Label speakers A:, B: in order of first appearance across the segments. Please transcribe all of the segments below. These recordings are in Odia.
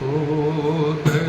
A: Holy,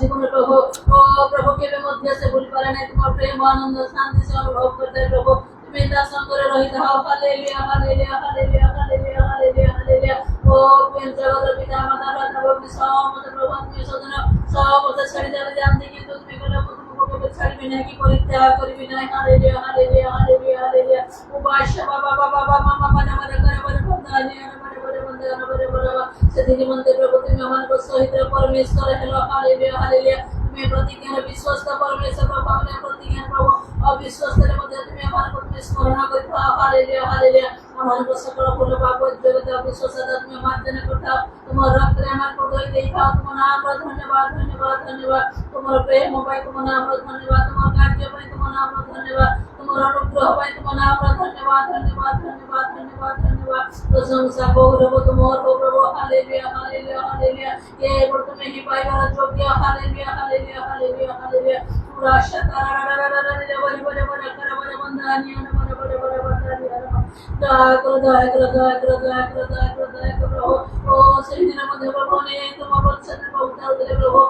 B: জীবনে প্রভু ও প্রভু কেবে মধ্যে সে ভুল করে নাই তোমার প্রেম আনন্দ শান্তি সে অনুভব করতে প্রভু তুমি তার সঙ্গে রহিত হও hallelujah hallelujah hallelujah hallelujah hallelujah hallelujah ও প্রেম জগতের পিতা মাতা রাজা ভক্তি সমস্ত প্রভু তুমি সদন সমস্ত ছাড়ি যাবে জানতে কিন্তু তুমি বলে প্রভু ছাড়বি না কি পরিত্যাগ করবি না হালেলুয়া হালেলুয়া হালেলুয়া হালেলুয়া উপাস বাবা বাবা বাবা মামা নামে করে বলে বন্দানি করে বলে বন্দানি করে বলে সেদিন মধ্যে প্রভু তুমি আমার সহিত পরমেশ্বর হেলো হালেলুয়া হালেলুয়া তুমি প্রতিজ্ঞার বিশ্বস্ত পরমেশ্বর প্রভু আমি প্রতিজ্ঞার প্রভু অবিশ্বস্তের মধ্যে তুমি আমার প্রতি স্মরণ করতে হালেলুয়া হালেলুয়া আমার সকল ফুল পাপ জগতে অবিশ্বস্ততা তুমি মার্জন করতে তোমার রক্তে আমার পদই দেখাও তোমার নাম ধন্যবাদ ধন্যবাদ ধন্যবাদ তোমার প্রেম পাই তোমার নাম ধন্যবাদ তোমার কার্য পাই তোমার নাম ধন্যবাদ তোমার অনুগ্রহ পাই তোমার নাম ধন্যবাদ ধন্যবাদ ধন্যবাদ ধন্যবাদ ধন্যবাদ প্রশংসা গৌরব তোমার প্রভু হালেলুয়া হালেলুয়া হালেলুয়া কে তুমি হি পাইবার যোগ্য হালেলুয়া হালেলুয়া হালেলুয়া হালেলুয়া পুরা শতারারারারারা বলে বলে বলে করে বলে বন্দানি বলে বলে বলে বন্দানি দয়া করে দয়া করে দয়া করে দয়া করে দয়া করে দয়া করে প্রভু ও সেই দিনের মধ্যে প্রভু অনেক তোমার বৎসরের পবিত্র হতে প্রভু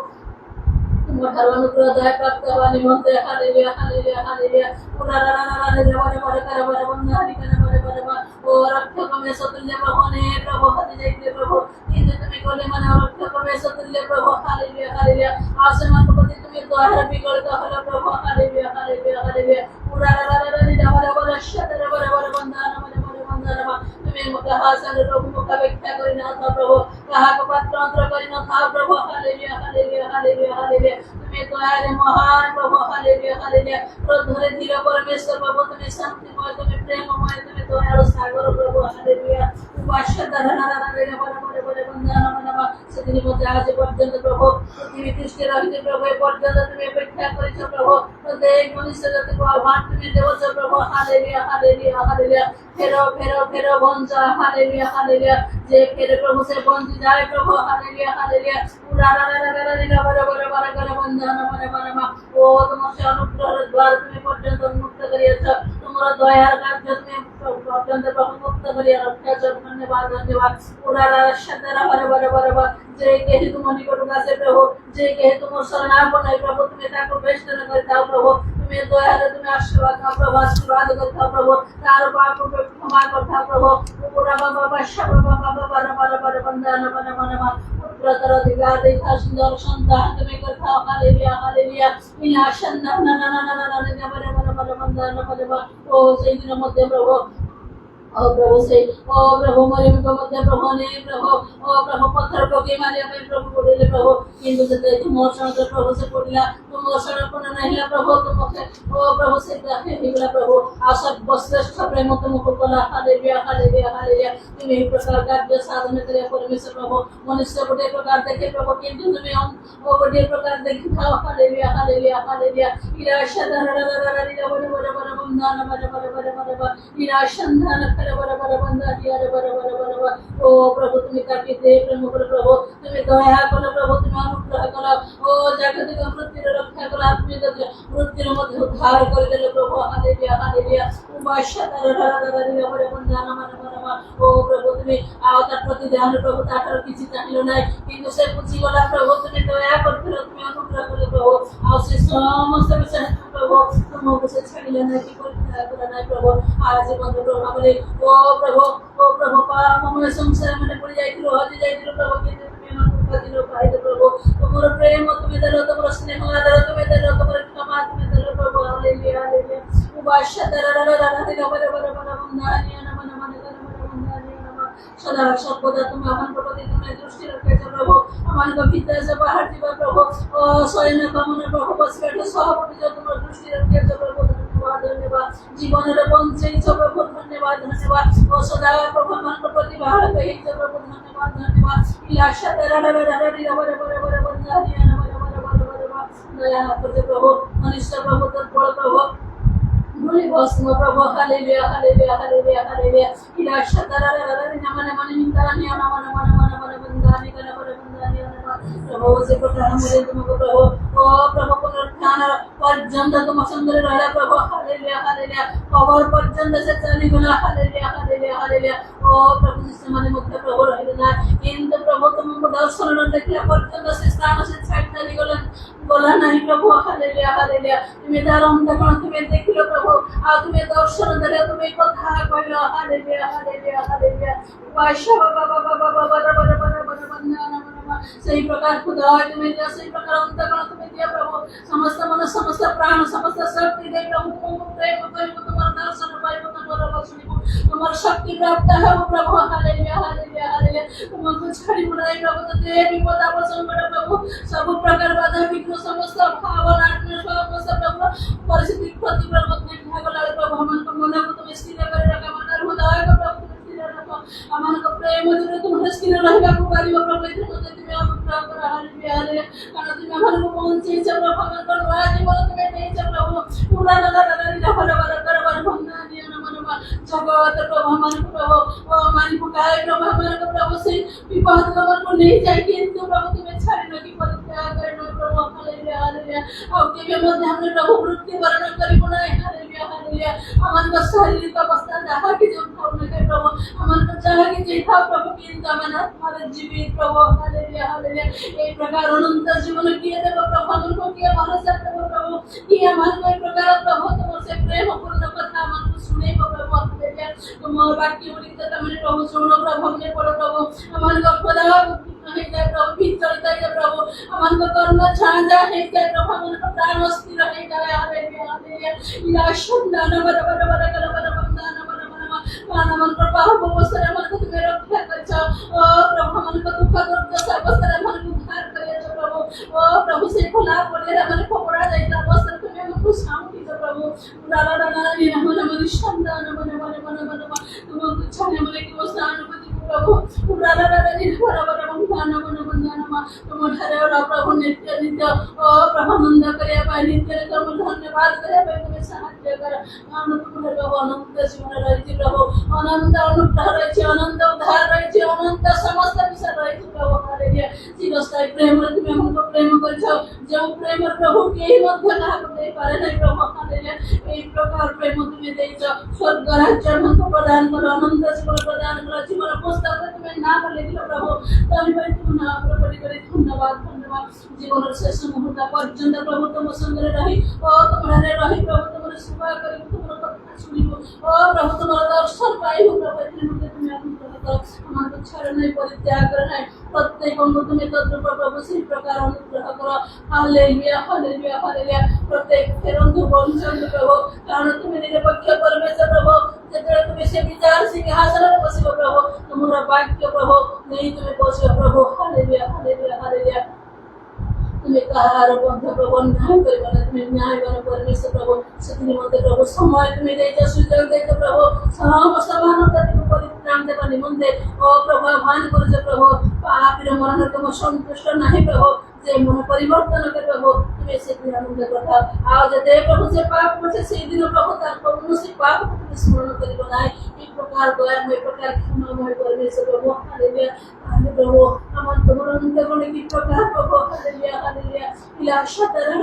B: তোমার অনুগ্রহ দয়া প্রাপ্ত হওয়া নিমন্ত্রণ হালেলুয়া হালেলুয়া হালেলুয়া পুরারারারারা বলে বলে করে বলে বন্দানি করে বলে বলে ও রক্ষক মে সতুল্য প্রভু অনেক প্রভু হতে যাইতে প্রভু কিন্তু তুমি বলে মানে রক্ষক মে সতুল্য প্রভু হালেলুয়া হালেলুয়া আসমান প্রতি তুমি দয়ার বিগড়িত হলো প্রভু হালেলুয়া হালেলুয়া হালেলুয়া পুরারারারারা বলে বলে শতরে বলে বলে বন্দানি বলে বলে তুমি মুখে হাসনের প্রভু মুখ ব্যাখ্যা করি না প্রভু কাহাকে পাত্র অন্তর করি না প্রভু হালেলুয়া হালেলুয়া হালেলুয়া হালেলুয়া তুমি দয়ারে মহান প্রভু হালেলুয়া হালেলুয়া ধরে ধীর পরমেশ্বর প্রভু তুমি শান্তিময় তুমি প্রেমময় তুমি দয়ার সাগর প্রভু হালেলুয়া উপাস্য দারারারারা বলে বলে বন্দানা সেদিন মধ্যে আজ পর্যন্ত প্রভু পৃথিবী দৃষ্টি রহিতে প্রভু পর্যন্ত তুমি অপেক্ষা করেছ প্রভু প্রত্যেক মনুষ্য জাতিকে আহ্বান তুমি দেবছ প্রভু হালেলুয়া হালেলুয়া হালেলুয়া ফেরো ফেরো ফেরো বঞ্চা হালেলুয়া হালেলুয়া যে ফেরে প্রভু সে বঞ্চি যায় প্রভু হালেলুয়া হালেলুয়া পুরারারারারা বলে বলে বলে করে বন্দানা বলে বলে ও তোমার সে অনুগ্রহের দ্বার তুমি পর্যন্ত মুক্ত করিয়েছ তোমার দয়ার কার্য তুমি পর্যন্ত প্রভু মুক্ত করিয়া রক্ষা ধন্যবাদ ধন্যবাদ পুরারার সাথে বলে বলে বলে যে কেহে তোমার নিকট আছে প্রভু যে কেহে তোমার শরণাপন্ন প্রভু তুমি তাকে বেষ্টন করে দাও প্রভু তুমি দয়ারে তুমি আশীর্বাদ দাও প্রভু আশীর্বাদ করে দাও প্রভু তার পাপ ক্ষমা করে দাও প্রভু পুরা বাবা বাবা বাবা বাবা বাবা বাবা বন্দানা বাবা বাবা পুত্রতর দিগা দেখা সুন্দর সন্তান তুমি করে দাও হালেলুয়া হালেলুয়া ইলা সন্তান না না না না না না বাবা বাবা বন্দানা বাবা ও সেই দিনের মধ্যে প্রভু ओ प्रभु से ओ प्रभु मरियम को मध्य प्रभु ने प्रभु ओ प्रभु पत्थर को के मारे में प्रभु बोले प्रभु किंतु जते तुम मोशन प्रभु से बोलिला तुम मोशन अपन नहीं प्रभु तुम ओ प्रभु से कहे हिला प्रभु आशा श्रेष्ठ प्रेम तुम को बोला हालेलुया हालेलुया हालेलुया तुम एक प्रकार कार्य साधन करे परमेश्वर प्रभु मनुष्य बड़े प्रकार देखे प्रभु किंतु तुम ओ बड़े प्रकार देखे खाओ हालेलुया हालेलुया हालेलुया इराशा दरदरदरदर बोले बोले बोले बंदान बोले बोले बोले बोले इराशा धन करे बोले बोले बंदा दिया बोले बोले बोले ओ प्रभु তুমি কাটি দে প্রেম করে প্রভু তুমি দয়া করো প্রভু তুমি অনুগ্রহ করো ও জাগতিক মৃত্যুর রক্ষা করো আত্মীয় মৃত্যুর মধ্যে উদ্ধার করে দিলে প্রভু হালেলুয়া হালেলুয়া উপাস্য দরদরদর বলে বন্দান মানে ও প্রভু তুমি তার প্রতি ধ্যান প্রভু তার কিছু চাইলো নাই কিন্তু সে বুঝি গলা প্রভু তুমি দয়া করতে তুমি অনুগ্রহ করে প্রভু আর সে সমস্ত বিষয় প্রভু তোমাকে সে ছাড়িলে না কি করে নাই প্রভু আজ বন্ধু প্রভু বলে ও প্রভু পাপ ময় সংসার মানে পড়ে যাইছিল হজে যাইছিল প্রভু কিন্তু তুমি ବାଜିଲ ପାଇଲ ପ୍ରଭୁ ତୁମର ପ୍ରେମ ତୁମେ ଦେଲ ତୁମର ସ୍ନେହ ଆଦର ତୁମେ ଦେଲ ତୁମର କ୍ଷମା ତୁମେ ଦେଲ ପ୍ରଭୁ ହାଲେଲୁୟା ହାଲେଲୁୟା সদা সর্বদা তুমি আমার প্রতি তুমি দৃষ্টি রাখেছ প্রভু আমার বিদ্যাসে বাহার দিবা প্রভু ও শয়ন কামনা প্রভু বসবে সভাপতি তোমার দৃষ্টি রাখেছ প্রভু ধন্যবাদ ধন্যবাদ জীবনের বঞ্চিত প্রভু ধন্যবাদ ধন্যবাদ ও সদা প্রভু আমার প্রতি বাহার হয়েছ প্রভু ধন্যবাদ ধন্যবাদ ইলাশা দয়া করতে প্রভু মনুষ্য প্রভু তোর বড় প্রভু Holy Ghost, no Prabhu, hallelujah, hallelujah, hallelujah, hallelujah. Ila shatara namana mana mintani ana mana mana mana mana bandani kana mana bandani ana Prabhu se prakaram mule tumko Prabhu o Prabhu punaruthana parjanta tum sundar rahla Prabhu hallelujah hallelujah power parjanta se chali gula hallelujah hallelujah hallelujah o Prabhu se mane mukta Prabhu rahna kintu Prabhu tumko darshan rakhiya parjanta se sthana se chali gula बोला नहीं प्रभु हालेलुया हालेलुया तुम्हें दारम देखो तुम्हें देखिलो प्रभु आ तुम्हें दर्शन देले तुम्हें कथा कहिलो हालेलुया हालेलुया हालेलुया वाशा बाबा बाबा बाबा बाबा बाबा बाबा बंदना सही प्रकार खुदा तुम्हें दिया सही प्रकार अंतकरण तुम्हें दिया प्रभु समस्त मन समस्त प्राण समस्त शक्ति दे प्रभु तुमको प्रेम करिबो तुम्हारा दर्शन पाइबो तुम्हारा बात सुनिबो तुम्हारा शक्ति प्राप्त है प्रभु हालेलुया हालेलुया हालेलुया तुमको छाड़ी मुराई प्रभु तो दे विपद अवसन कर प्रभु सब प्रकार बाधा विघ्न समस्त भावना समस्त प्रभु परिस्थिति प्रतिकूल मध्य भागला प्रभु मन को मन को तुम स्थिर कर रखा मन हृदय को प्रभु तुम स्थिर रखो अमन को प्रेम दिले तुम स्थिर रहबा को पारिबो प्रभु तुम तुम अनुग्रह कर हालेलुया हालेलुया कारण तुम अमन को पहुंचे छ प्रभु अमन को नया जीवन तुम दे छ प्रभु पूरा दादा दादा भला भला कर बंधना दिया मन जगत प्रभु अमन को प्रभु ओ मन को काय प्रभु अमन को प्रभु से विपद अमन को नहीं जाए किंतु प्रभु तुम्हें छाड़ी नहीं परित्याग करना प्रभु हालेलुया हालेलुया और के मध्य हमने प्रभु मृत्यु वर्ण करिबो नहीं हालेलुया हालेलुया अमन को शारीरिक अवस्था जहाँ की जो भावना के प्रभु अमन को जहाँ की जो था प्रभु किंतु अमन हमारे जीवित प्रभु हालेलुया हालेलुया एक प्रकार अनंत जीवन किए देव प्रभु अमन को किए भरोसा देव प्रभु किए अमन को एक प्रकार प्रभु तुमसे प्रेम पूर्ण कथा अमन को सुने प्रभु हालेलुया तुम्हारे वाक्य उड़ीते तमने प्रभु सुनो प्रभु हमने पढ़ो प्रभु अमन को खुदा है प्रभु भीतर है प्रभु अमन को कर्म छांदा है प्रभु अमन को प्राण स्थिर है हालेलुया हालेलुया इला शंदान बर बर बर कर बर बंदान बर बर मन को पाप अवस्था मन को तुम्हें रक्षा करछ ओ प्रभु मन को दुख दुर्दशा अवस्था मन को उद्धार करे प्रभु ओ प्रभु से खुला पड़े मन को पड़ा जाइता अवस्था तुम्हें मन को शांति दो प्रभु दादा दादा ने मन मन शंदान मन मन मन मन तुम कुछ ने मन की अवस्था अनुभूति प्रभु दादा दादा ने बर बर बंदान मन बंदान तुम ठहरे प्रभु नित्य नित्य ओ प्रभु नंद करे पाए नित्य तुम धन्यवाद करे पाए तुम्हें साहाय्य कर आनंद प्रभु अनंत जीवन रहित प्रभु अनंत अनुग्रह रहित अनंत उद्धार रहित अनंत समस्त विषय रहित प्रभु हालेलुया चिरस्थायी प्रेम तुम्हें हमको प्रेम करछ जो प्रेम प्रभु के मध्य ना दे पारे नहीं प्रभु हालेलुया एक प्रकार प्रेम तुम्हें देछ स्वर्ग राज्य हमको प्रदान कर अनंत जीवन प्रदान कर जीवन पुस्तक तुम्हें नाम लिखिलो प्रभु तभी भाई तुम नाम प्रकट करे धन्यवाद धन्यवाद जीवन शेष मुहूर्त पर्यंत प्रभु तुम संग रही और तुम्हारे रही प्रभु तुम्हारे सेवा करी तुम्हारे कथा सुनिबो और प्रभु तुम्हारे दर्शन पाइबो प्रभु तुम्हें अनुग्रह करो हमारे छाड़ नहीं परित्याग कर नहीं प्रत्येक अंग तुम्हें तद्रूप प्रभु से प्रकार अनुग्रह करो हालेलुया हालेलुया हालेलुया प्रत्येक फेरंतु वंशन प्रभु कारण तुम्हें निरपेक्ष परमेश्वर प्रभु जेतरे तुम्हें से विचार सिंहासन पर बसिबो प्रभु तुम्हारा वाक्य प्रभु नहीं तुम्हें बसिबो प्रभु हालेलुया हालेलुया हालेलुया तुम्हें कहार बंध प्रभु न्याय करिबो तुम्हें न्याय बन परमेश्वर प्रभु सती मते प्रभु समय तुम्हें देइछ सुयोग देइछ प्रभु समस्त मानवता को परित्राण देबा निमंते ओ प्रभु आह्वान करछ प्रभु पापीर मरण तुम संतुष्ट नहीं प्रभु जे मन परिवर्तन कर प्रभु तुम्हें से अनुग्रह करता आओ जते प्रभु से पाप करছে সেই দিন প্রভু তার কৌনসি পাপ তুমি স্মরণ করিব না এই প্রকার দয়াময় প্রকার ক্ষমাময় परमेश्वर प्रभु हालेलुया हालेलुया प्रभु আমার তোমার অন্তরে কি প্রকার প্রভু हालेलुया हालेलुया ইলা শতরা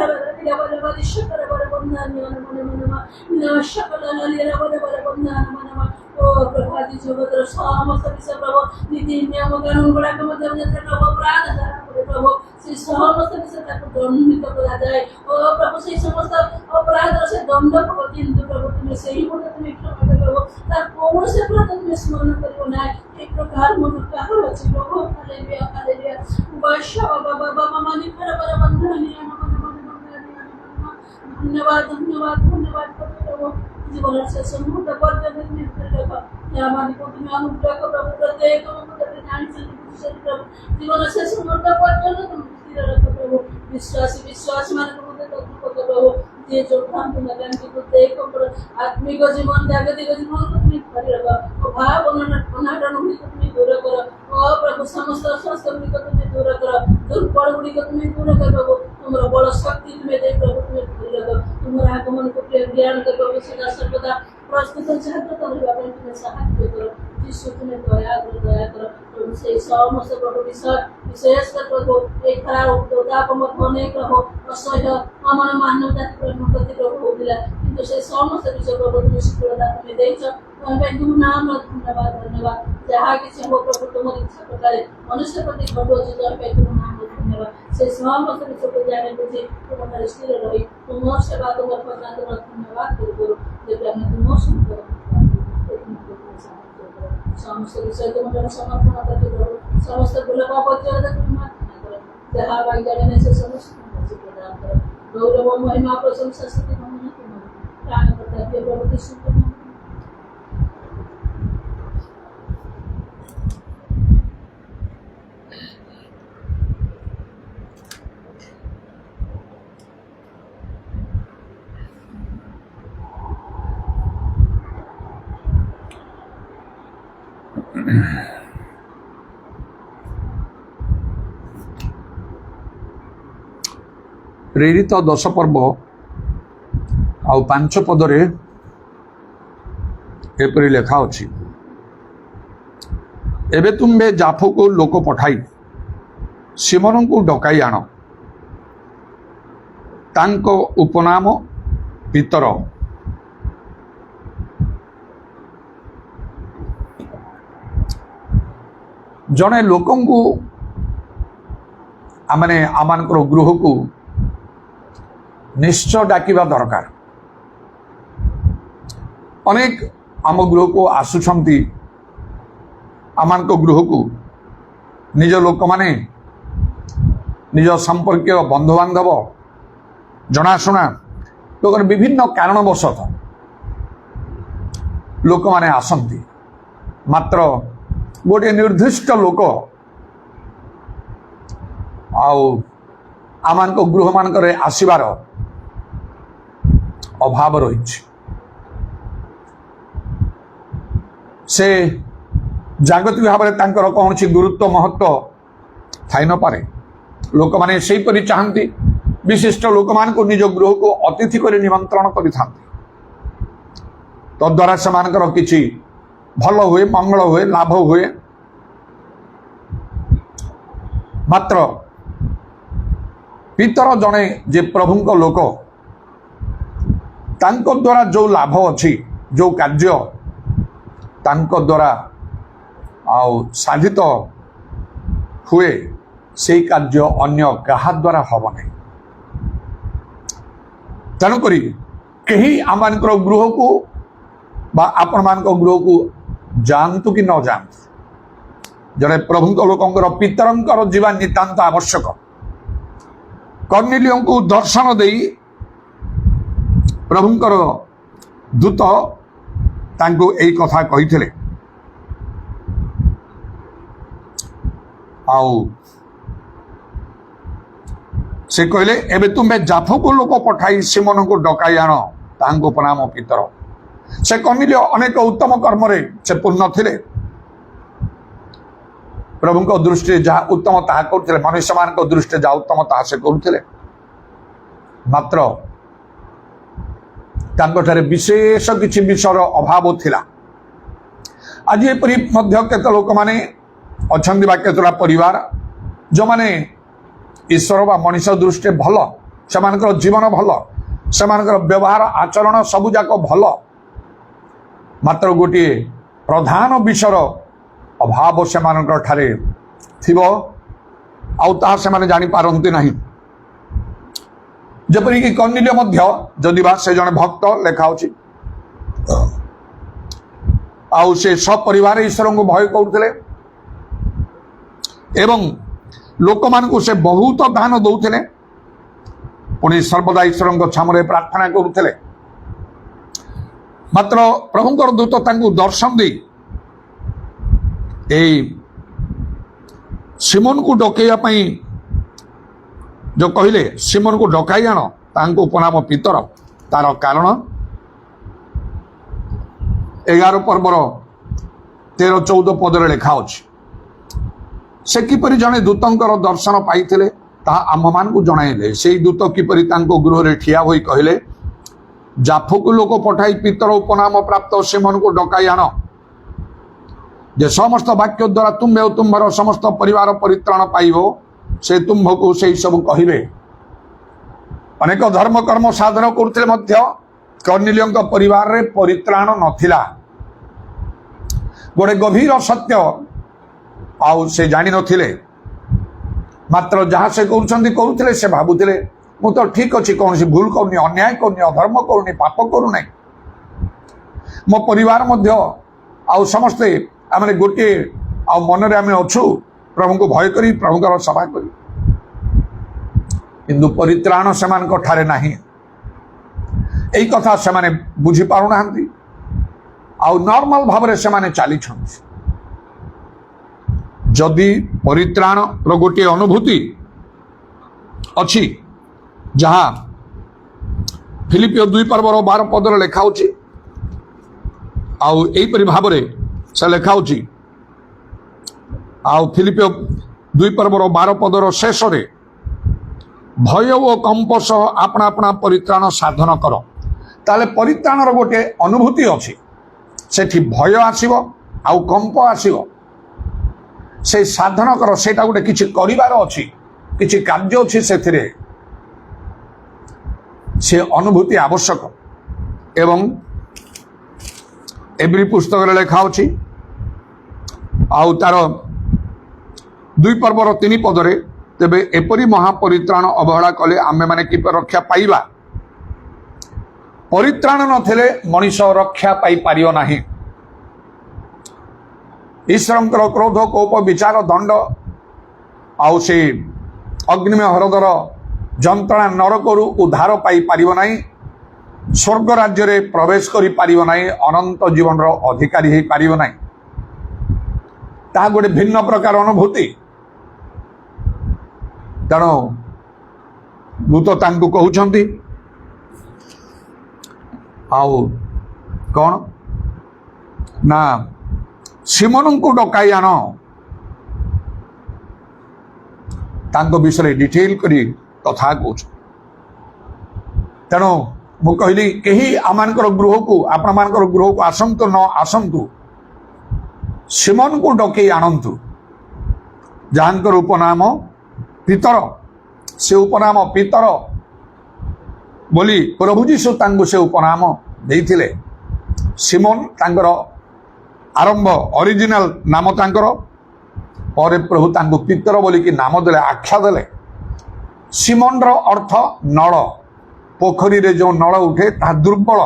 B: ইলা বলে বলে শতরা বলে বন্ধন মনে মনে মনে ইলা শতরা ইলা বলে বলে বন্ধন মনে মনে ओ प्रभु जी जगतर समस्त विषय प्रभु नीति नियम कानून गुड़ाक मध्य प्रभु अपराध प्रभु से समस्त विषय दंडित करा जाए ओ प्रभु से समस्त अपराध से दंड किंतु प्रभु तुम्हें से ही बोले तुम्हें क्षमा कर प्रभु तार कौन से अपराध तुम्हें तुमने स्मरण करियो ना एक प्रकार मन कहा अछि प्रभु हालेलुया हालेलुया वर्षा बाबा बाबा मानी पर बंधनीय धन्यवाद धन्यवाद धन्यवाद प्रभु जीवन से समूह पर्यंत में प्रभु या मानी को तुम्हें अनुग्रह करो प्रभु प्रत्येक मुद्दे जान से प्रभु जीवन से समूह पर्यंत तुम स्थिर रखो प्रभु विश्वास मान मुद्दे तो प्रभु जे जो काम तुम करने को देखो आत्मिक जीवन जागतिक जीवन को तुम्हें भरी रखो भाव अनाटन हुई को तुम्हें दूर करो ओ प्रभु समस्त स्वास्थ्य गुड़ी को तुम्हें दूर करो दुर्बल गुड़ी को तुम्हें दूर करो प्रभु तुम्हारा बड़ शक्ति तुम्हें दे प्रभु तुम्हें भरी रखो तुम्हारा आगमन को ज्ञान कर प्रभु सदा सर्वदा प्रस्तुत जागृत रहबा ପାଇଁ तुम्हें सहायता करो यीशु तुम्हें दया करो प्रभु से समस्त प्रभु विशेष कर प्रभु एक खराब उदाप मत अनेक रहो असह्य अमन मानवता प्रति प्रभु होगा किंतु से समस्त विषय प्रभु तुम्हें शुक्रता तुम्हें देइछो तुम्हें तुम नाम धन्यवाद धन्यवाद जहाँ किसी हो प्रभु तुम्हारी इच्छा प्रकार मनुष्य प्रति घटो तुम्हें तुम नाम धन्यवाद से समस्त विषय को जाने बुझे तुम्हारे स्थिर रही तुम्हार सेवा तुम्हार प्रजा तुम्हारा धन्यवाद करो जब हमें तुम्हार सुनकर समस्त विषय तुम्हारे समर्पण करते करो समस्त भूल पाप तुम्हें करो जहाँ भाई जाने से समस्त प्रदान करो गौरव महिमा प्रशंसा स्तुति वंदना तुम्हारे प्राण प्रताप प्रभु की स्तुति
A: प्रेरित 10 पर्व आउ 5 पदरे एपरी लेखा अछि एबे तुम्बे जाफो को लोक पठाई सिमोन को डकाई आण तांको उपनाम पितर जड़े लोक आमने आमानकर गृह को निश्चय डाकिबा दरकार अनेक आम गृह को आसुछंती आमानक गृह को निज लोक माने निज संपर्क बंधु बांधव जनाशुना लोक विभिन्न कारणवशत लोक माने आसंती मात्र गोटे निर्दिष्ट लोक आमानक गृह मानकर आसीबार अभाव रही से जागतिक भाव में कौन गुरुत्व महत्व थाई न पारे लोक माने सेहीपरि चाहती विशिष्ट लोक मान को निज गृह को अतिथि कर निमंत्रण कर तद्वारा से किसी भल हुए मंगल हुए लाभ हुए मात्र पितर जड़े जे प्रभुंक लोक तांको द्वारा जो लाभ अच्छी जो कार्य तांको द्वारा साधित हुए से कार्य अन्य कहा द्वारा हम नहीं तेणुक कहीं आम गृह को आपण मान गृह को जानतु कि न जानतु जड़े प्रभुंक लोकंकर पितरंकर जीवा नितांत आवश्यक कर्नेलियों को दर्शन दे प्रभुंकर दूत तांको एई कथा कहिथिले आउ से कहले एबे तुम्हें जाफो को लोक पठाई सिमोन को डकाई आण तांको प्रणाम पितर से कर्नेलियो अनेक उत्तम कर्म से पूर्ण थिले प्रभुंक दृष्टि जहाँ उत्तम ताहा करथिले मनुष्य मान दृष्टि जहाँ उत्तम ताहा से करुथिले मात्र तांकोठारे विशेष किछि विषयर अभाव थिला आज एपरि मध्य केते लोक माने अछंती बा केतला परिवार जो माने ईश्वर बा मनुष्य दृष्टि भल सेमानकर जीवन भल सेमानकर व्यवहार आचरण सबु जाक भल मात्र गोटे प्रधान विषयर अभाव सेमानकर ठारे थिबो आउ ताहा सेमाने जानि पारंती नाही जपरि कि कर्नेलियो मध्य जदि बा से जने भक्त लेखा होछि आउ से सपरिवार ईश्वर को भय करते एवं लोक मान से बहुत दान दौले पुणी सर्वदा ईश्वर छामरे प्रार्थना करुले मात्र प्रभुंकर दूत तांको दर्शन दे सिमोन को डकैया जो कहले सिमोन को डकाई आण तांको उपनाम पितर तार कारण 11 पर्वर 13-14 पदरे लिखा अछि से किपरि जने दूतंकर दर्शन पाइथिले ता आम मान को जणाइले से दूत किपरि तांको गृह रे ठिया होई कहले जाफुक लोक पठाई पितर उपनाम प्राप्त सिमोन को डकाई आण जे समस्त वाक्य द्वारा तुम्हे और तुम्हार समस्त परिवार परित्राण पाइब से तुम्हको से सब कहिबे अनेक धर्म कर्म साधन करते कर्नेलियों परिवार रे परित्राण नथिला गोटे गभीर सत्य आउ से जानी नथिले मात्र जहाँ से करुले से भावुले मु तो ठीक अच्छी कौन सी भूल करूनी अन्याय करूनी अधर्म करूनी पाप करूना मो परिवार मध्य आउ समस्ते आम गोटे आ मनरे आम अच्छु प्रभु को भय करी प्रभुकर सभा करी किंतु परित्राण से ठारे नाही यही कथा से बुझी पारु नाहंती आउ नॉर्मल भाव से चली जदि परित्राण रो गोटे अनुभूति अच्छी जहाँ फिलिपियो 2:12 पदर लेखा आउ एपरी भाव से लेखा आउ फिलिपियो 2:12 पदर शेष भय और कंप सह अपना अपना परित्राण साधन कर ताले परित्राण गोटे अनुभूति अच्छी सेठी भय आसीबो आउ कंप आसीबो से साधन कर सेटा गोटे किछि करिवार अछि किछि कार्य अछि सेथिरे से अनुभूति आवश्यक एवं एवरी पुस्तक लेखा अछि आउ तार 2:3 पदरे तेबे एपरी महापरित्राण अवहेला कले आमे माने कि रक्षा पाइबा परित्राण नथिले मनीष रक्षा पाई पारियो नाही ईश्वरंकर क्रोध कोप विचार दंड आउ से अग्निमय हरदर जंत्रणा नरकरु उद्धार पाई पारियो नाही स्वर्ग राज्य रे प्रवेश करि पारियो नाही अनंत जीवन रो अधिकारी हे पारियो नाही ता गोटे भिन्न प्रकार अनुभूति तेणु दूत तांको कहउछंती आउ कौन ना सिमोन को डकाई आण तांको विषय डिटेल करी कथा कौच तेणु मु कहली कहीं आमानकर गृह को आपण मानकर गृह को आसंतु न आसंतु सिमोन को डकई आणंतु जहांकर उपनाम पितर से उपनाम पितर बोली प्रभु जीशु तांको से उपनाम देइथिले सिमोन तांकर आरंभ ओरिजिनल नाम तांकर और प्रभु तांको पितर बोली कि नाम देले आख्या देले सिमोन रो अर्थ नळ पोखरी रे जो नळ उठे ता दुर्बल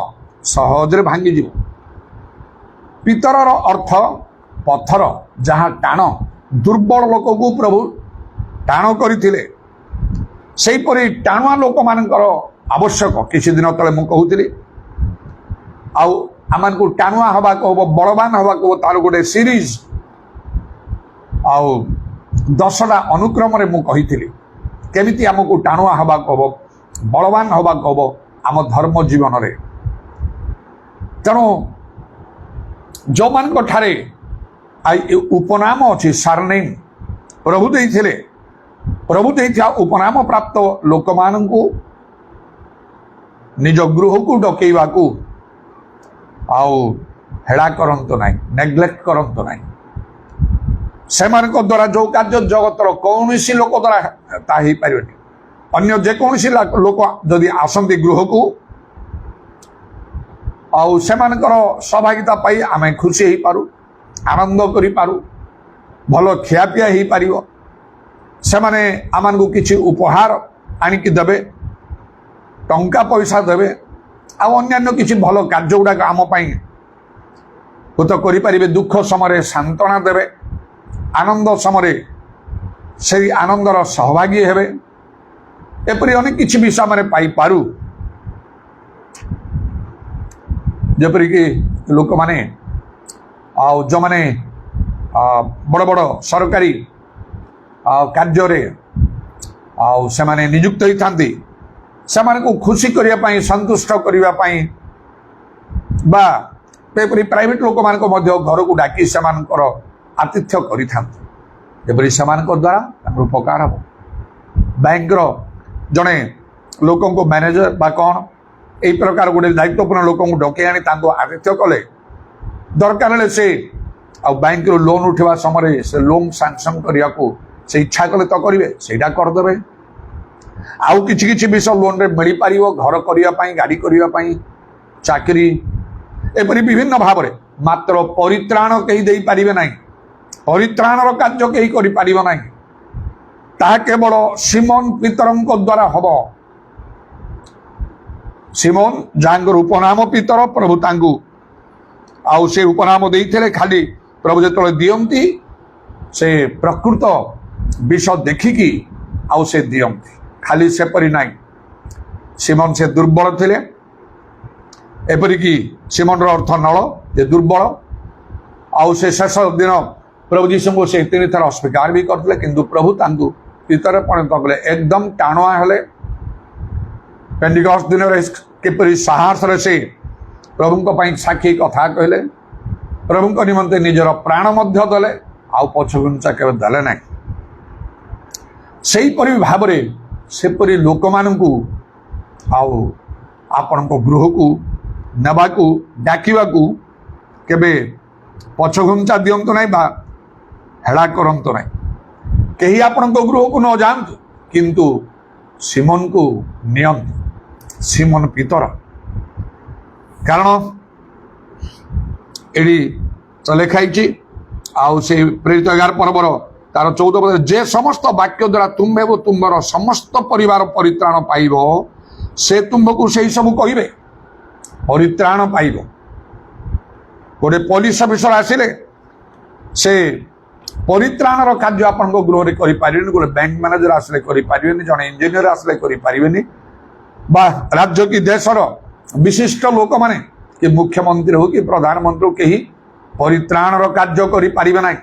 A: सहज रे भांगी जीव पितर रो अर्थ पत्थर जहाँ टाण दुर्बल लोक को प्रभु टाण करथिले सेहीपरि टाणुआ लोक मानकर आवश्यक किसी दिन तले मु कहूली आउ आमान को टाणुआ हवा कहब बलवान हवा कहब तार गोटे सीरीज आउ 10टा अनुक्रम रे मु कहिथिली केमिति हमको टाणुआ हवा कहब बलवान हवा कहब आम धर्म जीवन रे तेणु जो मान ठारे उपनाम अच्छी सारनेम प्रभु देइथिले प्रभु देइथिया उपनाम प्राप्त लोक माननकु निज गृह को डकैवा को आउ हेड़ा करंतो नाही नेग्लेक्ट करंतो नाही सेमानक द्वारा जो कार्य जगतर कौनसी लोक द्वारा ता ही पारिबेनी अन्य जे कौनसी लोक जदि आसंती गृह को आउ सेमानकर सहभागिता पाई आमे खुशी ही पारू आनंद करि पारू भलो खियापिया ही पारिबो सेमाने आमानकु किछि उपहार आनिकी देबे टंका पैसा देवे आ अन्य किसी भल कार्य गुड़ाक आम ହୁତ କରିପାରିବେ, ଦୁଃଖ ସମୟରେ ସାନ୍ତ୍ୱନା ଦେବେ, ଆନନ୍ଦ ସମୟରେ ସେହି ଆନନ୍ଦର ସହଭାଗୀ ହେବେ। ଏପରି ଅନେକ କିଛି ବିଷୟ ଆମେ ପାଇପାରୁ, ଯେପରିକି ଲୋକମାନେ ଆଉ ଯେଉଁମାନେ ବଡ଼ ବଡ଼ ସରକାରୀ କାର୍ଯ୍ୟରେ ଆଉ ସେମାନେ ନିଯୁକ୍ତ ହୋଇଥାନ୍ତି, ସେମାନଙ୍କୁ ଖୁସି କରିବା ପାଇଁ, ସନ୍ତୁଷ୍ଟ କରିବା ପାଇଁ ବା ଏପରି ପ୍ରାଇଭେଟ୍ ଲୋକମାନଙ୍କ ମଧ୍ୟ ଘରକୁ ଡାକି ସେମାନଙ୍କର ଆତିଥ୍ୟ କରିଥାନ୍ତି। ଯେପରି ସେମାନଙ୍କ ଦ୍ୱାରା ତାଙ୍କର ଉପକାର ହେବ। ବ୍ୟାଙ୍କର ଜଣେ ଲୋକଙ୍କୁ ମ୍ୟାନେଜର ବା କ'ଣ ଏହି ପ୍ରକାର ଗୋଟେ ଦାୟିତ୍ୱପୂର୍ଣ୍ଣ ଲୋକଙ୍କୁ ଡକେଇ ଆଣି ତାଙ୍କୁ ଆତିଥ୍ୟ କଲେ, ଦରକାର ହେଲେ ସେ ଆଉ ବ୍ୟାଙ୍କରୁ ଲୋନ୍ ଉଠିବା ସମୟରେ ସେ ଲୋନ୍ ସାଙ୍କସନ୍ କରିବାକୁ ସେ ଇଚ୍ଛା କଲେ ତ କରିବେ, ସେଇଟା କରିଦେବେ। ଆଉ କିଛି କିଛି ବିଷୟ ଲୋନ୍ରେ ମିଳିପାରିବ, ଘର କରିବା ପାଇଁ, ଗାଡ଼ି କରିବା ପାଇଁ, ଚାକିରି, ଏପରି ବିଭିନ୍ନ ଭାବରେ। ମାତ୍ର ପରିତ୍ରାଣ କେହି ଦେଇପାରିବେ ନାହିଁ, ପରିତ୍ରାଣର କାର୍ଯ୍ୟ କେହି କରିପାରିବ ନାହିଁ। ତାହା କେବଳ ସିମୋନ ପିତରଙ୍କ ଦ୍ୱାରା ହେବ। ସିମୋନ ଯାହାଙ୍କର ଉପନାମ ପିତର, ପ୍ରଭୁ ତାଙ୍କୁ ଆଉ ସେ ଉପନାମ ଦେଇଥିଲେ। ଖାଲି ପ୍ରଭୁ ଯେତେବେଳେ ଦିଅନ୍ତି ସେ ପ୍ରକୃତ ବିଷୟ ଦେଖିକି ଆଉ ସେ ଦିଅନ୍ତି, ଖାଲି ସେପରି ନାହିଁ। ସିମୋନ ସେ ଦୁର୍ବଳ ଥିଲେ, ଏପରିକି ସିମୋନର ଅର୍ଥ ନଳ, ଯେ ଦୁର୍ବଳ। ଆଉ ସେ ଶେଷ ଦିନ ପ୍ରଭୁ ଯୀଶୁଙ୍କୁ ସେ 3 ଥର ଅସ୍ୱୀକାର ବି କରିଥିଲେ, କିନ୍ତୁ ପ୍ରଭୁ ତାଙ୍କୁ ଭିତରେ ପରିଣତ କଲେ, ଏକଦମ ଟାଣୁଆ ହେଲେ। ପେଣ୍ଟିକଷ୍ଟ ଦିନରେ କିପରି ସାହସରେ ସେ ପ୍ରଭୁଙ୍କ ପାଇଁ ସାକ୍ଷୀ କଥା କହିଲେ, ପ୍ରଭୁଙ୍କ ନିମନ୍ତେ ନିଜର ପ୍ରାଣ ମଧ୍ୟ ଦେଲେ, ଆଉ ପଛଘୁଞ୍ଚା କେବେ ଦେଲେ ନାହିଁ। ସେହିପରି ଭାବରେ ସେପରି ଲୋକମାନଙ୍କୁ ଆଉ ଆପଣଙ୍କ ଗୃହକୁ ନେବାକୁ, ଡାକିବାକୁ କେବେ ପଛଘୁଞ୍ଚା ଦିଅନ୍ତୁ ନାହିଁ ବା ହେଳା କରନ୍ତୁ ନାହିଁ। କେହି ଆପଣଙ୍କ ଗୃହକୁ ନ ଯାଆନ୍ତୁ, କିନ୍ତୁ ସିମୋନକୁ ନିଅନ୍ତୁ, ସିମୋନ ପିତର। କାରଣ ଏଠି ଲେଖା ହେଇଛି, ଆଉ ସେ ପ୍ରେରିତ 11 ପର୍ବର ତାର 14 ପଦରେ, ଯେ ସମସ୍ତ ବାକ୍ୟ ଦ୍ୱାରା ତୁମ୍ଭେ ଓ ତୁମ୍ଭର ସମସ୍ତ ପରିବାର ପରିତ୍ରାଣ ପାଇବ, ସେ ତୁମ୍ଭକୁ ସେହି ସବୁ କହିବେ। ପରିତ୍ରାଣ ପାଇବ। ଗୋଟେ ପୋଲିସ ଅଫିସର ଆସିଲେ ସେ ପରିତ୍ରାଣର କାର୍ଯ୍ୟ ଆପଣଙ୍କ ଗୃହରେ କରିପାରିବେନି, ଗୋଟେ ବ୍ୟାଙ୍କ ମ୍ୟାନେଜର ଆସିଲେ କରିପାରିବେନି, ଜଣେ ଇଞ୍ଜିନିୟର ଆସିଲେ କରିପାରିବେନି, ବା ରାଜ୍ୟ କି ଦେଶର ବିଶିଷ୍ଟ ଲୋକମାନେ କି ମୁଖ୍ୟମନ୍ତ୍ରୀ ହଉ କି ପ୍ରଧାନମନ୍ତ୍ରୀ ହଉ, କେହି ପରିତ୍ରାଣର କାର୍ଯ୍ୟ କରିପାରିବେ ନାହିଁ।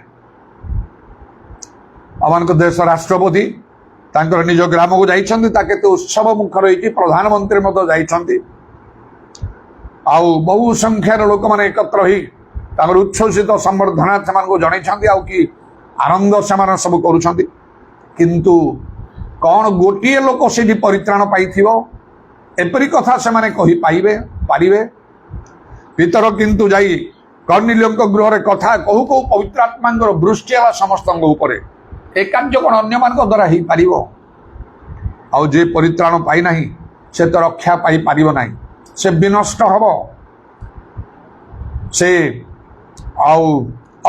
A: ଆମମାନଙ୍କ ଦେଶ ରାଷ୍ଟ୍ରପତି ତାଙ୍କର ନିଜ ଗ୍ରାମକୁ ଯାଇଛନ୍ତି, ତା କେତେ ଉତ୍ସବ ମୁଖର ହେଇଛି, ପ୍ରଧାନମନ୍ତ୍ରୀ ମଧ୍ୟ ଯାଇଛନ୍ତି, ଆଉ ବହୁ ସଂଖ୍ୟାର ଲୋକମାନେ ଏକତ୍ର ହୋଇ ତାଙ୍କର ଉଚ୍ଛ୍ୱସିତ ସମ୍ବର୍ଦ୍ଧନା ସେମାନଙ୍କୁ ଜଣାଇଛନ୍ତି, ଆଉ କି ଆନନ୍ଦ ସେମାନେ ସବୁ କରୁଛନ୍ତି। କିନ୍ତୁ କ'ଣ ଗୋଟିଏ ଲୋକ ସେଠି ପରିତ୍ରାଣ ପାଇଥିବ, ଏପରି କଥା ସେମାନେ ପାରିବେ? ପିତର କିନ୍ତୁ ଯାଇ କର୍ଣ୍ଣିଲିୟଙ୍କ ଗୃହରେ କଥା କହୁ କହୁ ପବିତ୍ର ଆତ୍ମାଙ୍କର ବୃଷ୍ଟି ହେଲା ସମସ୍ତଙ୍କ ଉପରେ। ଏ କାର୍ଯ୍ୟ କ'ଣ ଅନ୍ୟମାନଙ୍କ ଦ୍ୱାରା ହେଇପାରିବ? ଆଉ ଯେ ପରିତ୍ରାଣ ପାଇନାହିଁ ସେ ତ ରକ୍ଷା ପାଇପାରିବ ନାହିଁ, ସେ ବିନଷ୍ଟ ହେବ। ସେ ଆଉ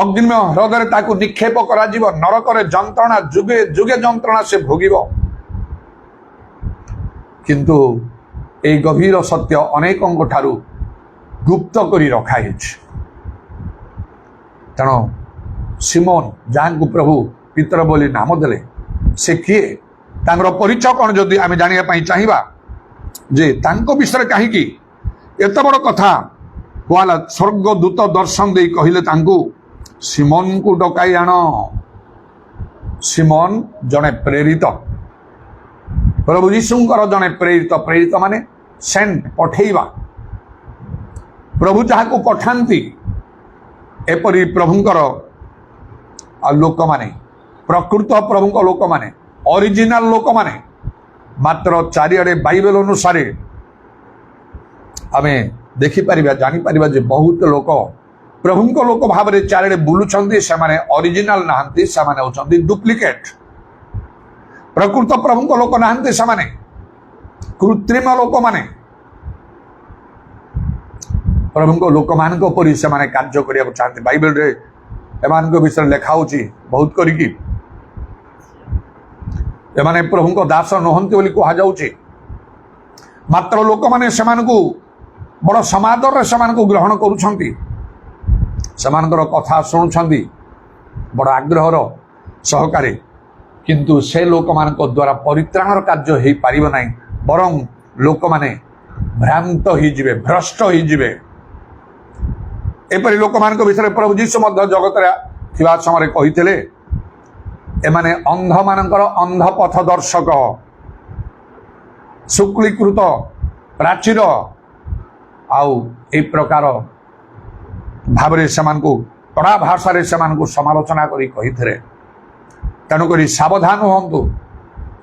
A: ଅଗ୍ନିମୟ ହ୍ରଦରେ ତାକୁ ନିକ୍ଷେପ କରାଯିବ, ନରକରେ ଯନ୍ତ୍ରଣା, ଯୁଗେ ଯୁଗେ ଯନ୍ତ୍ରଣା ସେ ଭୋଗିବ। କିନ୍ତୁ এই গভীর সত্য অনেকଙ୍କ ଠାରୁ গুপ্ত କରି ରଖାଯାଇଛି। ତେଣୁ ସିମୋନ ଯାହାଙ୍କୁ ପ୍ରଭୁ ପିତର ବୋଲି ନାମ ଦେଲେ, ସେ କିଏ, ତାଙ୍କର ପରିଚୟ କ'ଣ ଯଦି ଆମେ ଜାଣିବା ପାଇଁ ଚାହିଁବା, ଯେ ତାଙ୍କ ବିଷୟରେ କାହିଁକି ଏତେ ବଡ଼ କଥା କୁହାଲା, ସ୍ୱର୍ଗଦୂତ ଦର୍ଶନ ଦେଇ କହିଲେ ତାଙ୍କୁ, ସିମୋନଙ୍କୁ ଡକାଇ ଆଣ। ସିମୋନ ଜଣେ ପ୍ରେରିତ, ପ୍ରଭୁ ଯୀଶୁଙ୍କର ଜଣେ ପ୍ରେରିତ ମାନେ ସେଣ୍ଟ, ପଠେଇବା। ପ୍ରଭୁ ଯାହାକୁ ପଠାନ୍ତି, ଏପରି ପ୍ରଭୁଙ୍କର ଲୋକମାନେ, ପ୍ରକୃତ ପ୍ରଭୁଙ୍କ ଲୋକମାନେ, ଅରିଜିନାଲ ଲୋକମାନେ। ମାତ୍ର ଚାରିଆଡ଼େ ବାଇବେଲ ଅନୁସାରେ ଆମେ ଦେଖିପାରିବା, ଜାଣିପାରିବା ଯେ ବହୁତ ଲୋକ ପ୍ରଭୁଙ୍କ ଲୋକ ଭାବରେ ଚାରିଆଡ଼େ ବୁଲୁଛନ୍ତି, ସେମାନେ ଅରିଜିନାଲ ନାହାନ୍ତି, ସେମାନେ ହେଉଛନ୍ତି ଡୁପ୍ଲିକେଟ। ପ୍ରକୃତ ପ୍ରଭୁଙ୍କ ଲୋକ ନାହାନ୍ତି, ସେମାନେ କୃତ୍ରିମ ଲୋକମାନେ। ପ୍ରଭୁଙ୍କ ଲୋକମାନଙ୍କ ପରି ସେମାନେ କାର୍ଯ୍ୟ କରିବାକୁ ଚାହାନ୍ତି। ବାଇବେଲରେ ଏମାନଙ୍କ ବିଷୟରେ ଲେଖା ହେଉଛି ବହୁତ କରିକି, ଏମାନେ ପ୍ରଭୁଙ୍କ ଦାସ ନୁହନ୍ତି ବୋଲି କୁହାଯାଉଛି। ମାତ୍ର ଲୋକମାନେ ସେମାନଙ୍କୁ ବଡ଼ ସମାଦରରେ ସେମାନଙ୍କୁ ଗ୍ରହଣ କରୁଛନ୍ତି, ସେମାନଙ୍କର କଥା ଶୁଣୁଛନ୍ତି ବଡ଼ ଆଗ୍ରହର ସହକାରେ, କିନ୍ତୁ ସେ ଲୋକମାନଙ୍କ ଦ୍ୱାରା ପରିତ୍ରାଣର କାର୍ଯ୍ୟ ହେଇପାରିବ ନାହିଁ, ବରଂ ଲୋକମାନେ ଭ୍ରାନ୍ତ ହେଇଯିବେ, ଭ୍ରଷ୍ଟ ହେଇଯିବେ। ଏପରି ଲୋକମାନଙ୍କ ବିଷୟରେ ପ୍ରଭୁ ଯୀଶୁ ମଧ୍ୟ ଜଗତରେ ଥିବା ସମୟରେ କହିଥିଲେ, ଏମାନେ ଅନ୍ଧମାନଙ୍କର ଅନ୍ଧ ପଥ ଦର୍ଶକ, ଶୁକ୍ଳୀକୃତ ପ୍ରାଚୀର, ଆଉ এই ପ୍ରକାର ଭାବରେ ସେମାନଙ୍କୁ କଡ଼ା ଭାଷାରେ ସେମାନଙ୍କୁ ସମାଲୋଚନା କରି କହିଥିଲେ। ତେଣୁକରି ସାବଧାନ ହୁଅନ୍ତୁ,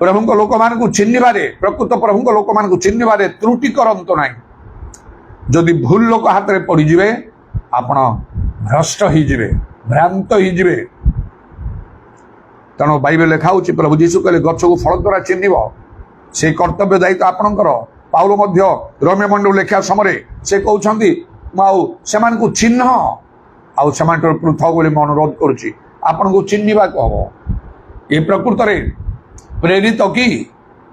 A: ପ୍ରଭୁଙ୍କ ଲୋକମାନଙ୍କୁ ଚିହ୍ନିବାରେ, ପ୍ରକୃତ ପ୍ରଭୁଙ୍କ ଲୋକମାନଙ୍କୁ ଚିହ୍ନିବାରେ ତ୍ରୁଟି କରନ୍ତୁ ନାହିଁ। ଯଦି ଭୁଲ ଲୋକ ହାତରେ ପଡ଼ିଯିବେ ଆପଣ ଭ୍ରଷ୍ଟ ହେଇଯିବେ, ଭ୍ରାନ୍ତ ହେଇଯିବେ। ତେଣୁ ବାଇବେଲ ଲେଖା ହେଉଛି, ପ୍ରଭୁ ଯୀଶୁ କହିଲେ ଗଛକୁ ଫଳ ଦ୍ୱାରା ଚିହ୍ନିବ। সেই কর্তব্য দায়িত্ব আপনার। পাউল মধ্য রোমে মণ্ডল লেখা সময় সে কৌଛନ୍ତି সেমানকু চিহ্ন ଆଉ ସେମାନଙ୍କର ପୃଥକ ବୋଲି ମୁଁ ଅନୁରୋଧ କରୁଛି, ଆପଣଙ୍କୁ ଚିହ୍ନିବାକୁ ହବ। ଏ ପ୍ରକୃତରେ ପ୍ରେରିତ କି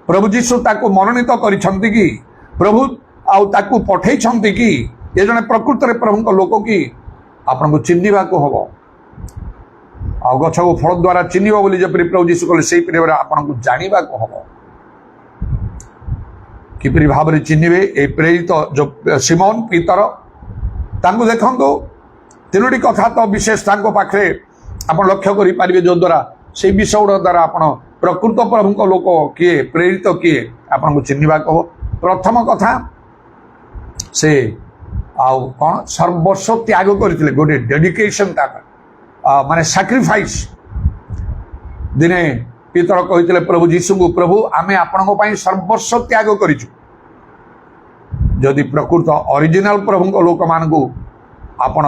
A: ପ୍ରଭୁ ଯୀଶୁ ତାକୁ ମନୋନୀତ କରିଛନ୍ତି କି ପ୍ରଭୁ ଆଉ ତାକୁ ପଠେଇଛନ୍ତି କି ଏ ଜଣେ ପ୍ରକୃତରେ ପ୍ରଭୁଙ୍କ ଲୋକ କି ଆପଣଙ୍କୁ ଚିହ୍ନିବାକୁ ହବ। ଆଉ ଗଛକୁ ଫଳ ଦ୍ୱାରା ଚିହ୍ନିବ ବୋଲି ଯେପରି ପ୍ରଭୁ ଯୀଶୁ କହିଲେ ସେଇପରି ଭାବରେ ଆପଣଙ୍କୁ ଜାଣିବାକୁ ହବ। କିପରି ଭାବରେ ଚିହ୍ନିବେ? এই ପ୍ରେରିତ ଯୋଉ ସିମୋନ ପିତର, ତାଙ୍କୁ ଦେଖନ୍ତୁ ତିନୋଟି କଥା ତ ବିଶେଷ ତାଙ୍କ ପାଖରେ ଆପଣ ଲକ୍ଷ୍ୟ କରିପାରିବେ, ଯଦ୍ୱାରା ସେଇ ବିଷୟ ଗୁଡ଼ା ଦ୍ୱାରା ଆପଣ ପ୍ରକୃତ ପ୍ରଭୁଙ୍କ ଲୋକ କିଏ, ପ୍ରେରିତ କିଏ ଆପଣଙ୍କୁ ଚିହ୍ନିବାକୁ ହବ। ପ୍ରଥମ କଥା, ସେ ଆଉ କ'ଣ ସର୍ବସ୍ୱ ତ୍ୟାଗ କରିଥିଲେ, ଗୋଟେ ଡେଡିକେସନ, ମାନେ ସାକ୍ରିଫାଇସ୍। ଦିନେ ପିତର କହିଥିଲେ ପ୍ରଭୁ ଯୀଶୁଙ୍କୁ, ପ୍ରଭୁ ଆମେ ଆପଣଙ୍କ ପାଇଁ ସର୍ବସ୍ୱ ତ୍ୟାଗ କରିଛୁ। ଯଦି ପ୍ରକୃତ ଅରିଜିନାଲ ପ୍ରଭୁଙ୍କ ଲୋକମାନଙ୍କୁ ଆପଣ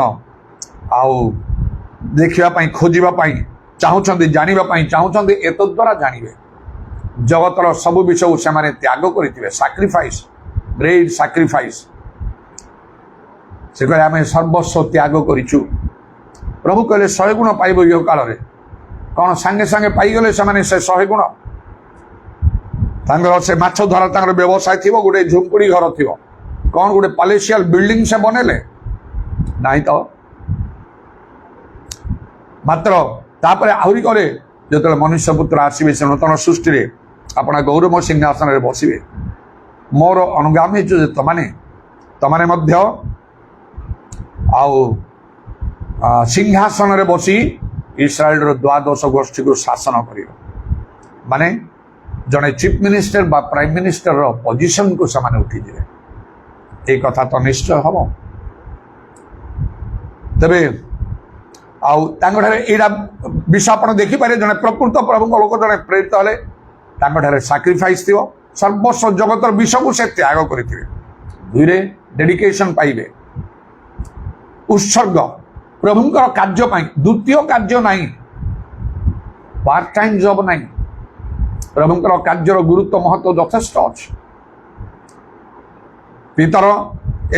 A: ଆଉ ଦେଖିବା ପାଇଁ, ଖୋଜିବା ପାଇଁ ଚାହୁଁଛନ୍ତି, ଜାଣିବା ପାଇଁ ଚାହୁଁଛନ୍ତି, ଏତଦ୍ୱାରା ଜାଣିବେ ଜଗତର ସବୁ ବିଷୟକୁ ସେମାନେ ତ୍ୟାଗ କରିଥିବେ। Sacrifice, great sacrifice. ସେ କହିଲେ ଆମେ ସର୍ବସ୍ୱ ତ୍ୟାଗ କରିଛୁ। ପ୍ରଭୁ କହିଲେ 100 ଗୁଣ ପାଇବ ଇହ କାଳରେ। କ'ଣ ସାଙ୍ଗେ ସାଙ୍ଗେ ପାଇଗଲେ ସେମାନେ ସେ 100 ଗୁଣ? ତାଙ୍କର ସେ ମାଛ ଧରା ତାଙ୍କର ବ୍ୟବସାୟ ଥିବ, ଗୋଟେ ଝୁମ୍ପୁଡ଼ି ଘର ଥିବ, କ'ଣ ଗୋଟେ ପାଲେସିଆଲ ବିଲ୍ଡିଂ ସେ ବନେଇଲେ? ନାହିଁ ତ। ମାତ୍ର ତାପରେ ଆହୁରି କରେ, ଯେତେବେଳେ ମନୁଷ୍ୟ ପୁତ୍ର ଆସିବେ ସେ ନୂତନ ସୃଷ୍ଟିରେ ଆପଣା ଗୌରବ ସିଂହାସନରେ ବସିବେ, ମୋର ଅନୁଗାମୀ ଯେ ତମାନେ ମଧ୍ୟ ଆଉ ସିଂହାସନରେ ବସି ଇସ୍ରାଏଲର ଦ୍ୱାଦଶ ଗୋଷ୍ଠୀକୁ ଶାସନ କରିବ। ମାନେ ଜଣେ ଚିଫ୍ ମିନିଷ୍ଟର ବା ପ୍ରାଇମ୍ ମିନିଷ୍ଟରର ପୋଜିସନକୁ ସେମାନେ ଉଠିଯିବେ। এই କଥା ତ ନିଶ୍ଚୟ ହବ। ତେବେ ଆଉ ତାଙ୍କଠାରେ ଏଇଟା ବିଷୟ ଆପଣ ଦେଖିପାରିବେ, ଜଣେ ପ୍ରକୃତ ପ୍ରଭୁଙ୍କ ଲୋକ, ଜଣେ ପ୍ରେରିତ ହେଲେ ତାଙ୍କଠାରେ ସାକ୍ରିଫାଇସ୍ ଥିବ, ସର୍ବସ୍ୱ ଜଗତର ବିଷୟକୁ ସେ ତ୍ୟାଗ କରିଥିବେ। ଦୁଇରେ ଡେଡିକେସନ ପାଇବେ, ଉତ୍ସର୍ଗ ପ୍ରଭୁଙ୍କର କାର୍ଯ୍ୟ ପାଇଁ। ଦ୍ୱିତୀୟ କାର୍ଯ୍ୟ ନାହିଁ, ପାର୍ଟ ଟାଇମ୍ ଜବ୍ ନାହିଁ। ପ୍ରଭୁଙ୍କର କାର୍ଯ୍ୟର ଗୁରୁତ୍ୱ ମହତ୍ଵ ଯଥେଷ୍ଟ ଅଛି। ପିତର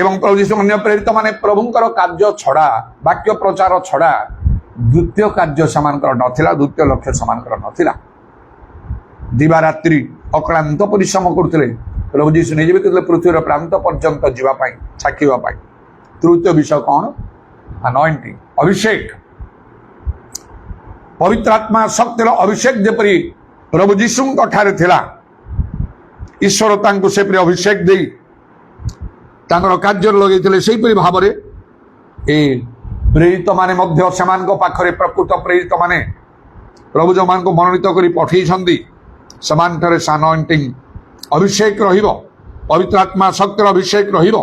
A: ଏବଂ ପ୍ରଭୁ ଯୀଶୁ ଅନ୍ୟ ପ୍ରେରିତ ମାନେ ପ୍ରଭୁଙ୍କର କାର୍ଯ୍ୟ ଛଡ଼ା, ବାକ୍ୟ ପ୍ରଚାର ଛଡ଼ା ଦ୍ୱିତୀୟ କାର୍ଯ୍ୟ ସେମାନଙ୍କର ନଥିଲା, ଦ୍ୱିତୀୟ ଲକ୍ଷ୍ୟ ସେମାନଙ୍କର ନଥିଲା। ଦିବାରାତ୍ରି ଅକ୍ଳାନ୍ତ ପରିଶ୍ରମ କରୁଥିଲେ। ପ୍ରଭୁ ଯୀଶୁ ନିଜେ ବି କହିଥିଲେ ପୃଥିବୀର ପ୍ରାନ୍ତ ପର୍ଯ୍ୟନ୍ତ ଯିବା ପାଇଁ, ଛାକିବା ପାଇଁ। ତୃତୀୟ ବିଷୟ କ'ଣ? anointing, ଅଭିଷେକ। ପବିତ୍ର ଆତ୍ମା ଶକ୍ତିର ଅଭିଷେକ ଯେପରି ପ୍ରଭୁ ଯୀଶୁଙ୍କ ଠାରେ ଥିଲା, ଈଶ୍ୱର ତାଙ୍କୁ ସେପରି ଅଭିଷେକ ଦେଇ ତାଙ୍କର କାର୍ଯ୍ୟରେ ଲଗେଇଥିଲେ। ସେହିପରି ଭାବରେ ଏ ପ୍ରେରିତ ମାନେ ମଧ୍ୟ ସେମାନଙ୍କ ପାଖରେ, ପ୍ରକୃତ ପ୍ରେରିତ ମାନେ ପ୍ରଭୁ ଯେଉଁମାନଙ୍କୁ ମନୋନୀତ କରି ପଠେଇଛନ୍ତି ସେମାନଙ୍କଠାରେ anointing, ଅଭିଷେକ ରହିବ, ପବିତ୍ର ଆତ୍ମା ଶକ୍ତିର ଅଭିଷେକ ରହିବ।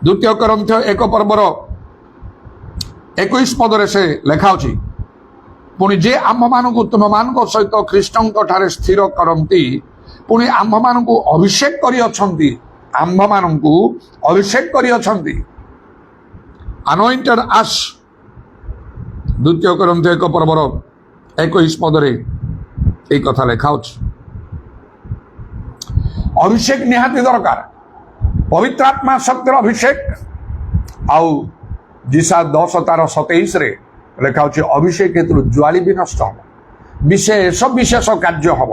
A: ଦ୍ୱିତୀୟ କରିନ୍ଥୀୟ 1 ପର୍ବର 21 ପଦରେ ସେ ଲେଖା ଅଛି, ପୁଣି ଯେ ଆମ୍ଭମାନଙ୍କୁ ତୁମମାନଙ୍କ ସହିତ ଖ୍ରୀଷ୍ଟଙ୍କ ଠାରେ ସ୍ଥିର କରନ୍ତି, ପୁଣି ଆମ୍ଭମାନଙ୍କୁ ଅଭିଷେକ କରିଅଛନ୍ତି, ଆମ୍ଭମାନଙ୍କୁ ଅଭିଷେକ କରିଅଛନ୍ତି। anointed us, ଦ୍ୱିତୀୟ କରିନ୍ଥୀୟ 1 ପର୍ବର 21 ପଦରେ এই କଥା ଲେଖା ଅଛି। ଅଭିଷେକ ନିହାତି ଦରକାର, ପବିତ୍ର ଆତ୍ମା ଶକ୍ତିର ଅଭିଷେକ। ଆଉ ଯିଶା 10:27 ଲେଖା ଅଛି, ଅଭିଷେକ ହେତୁ ଜ୍ୱାଳି ବି ନଷ୍ଟ ହବ, ବିଶେଷ କାର୍ଯ୍ୟ ହବ।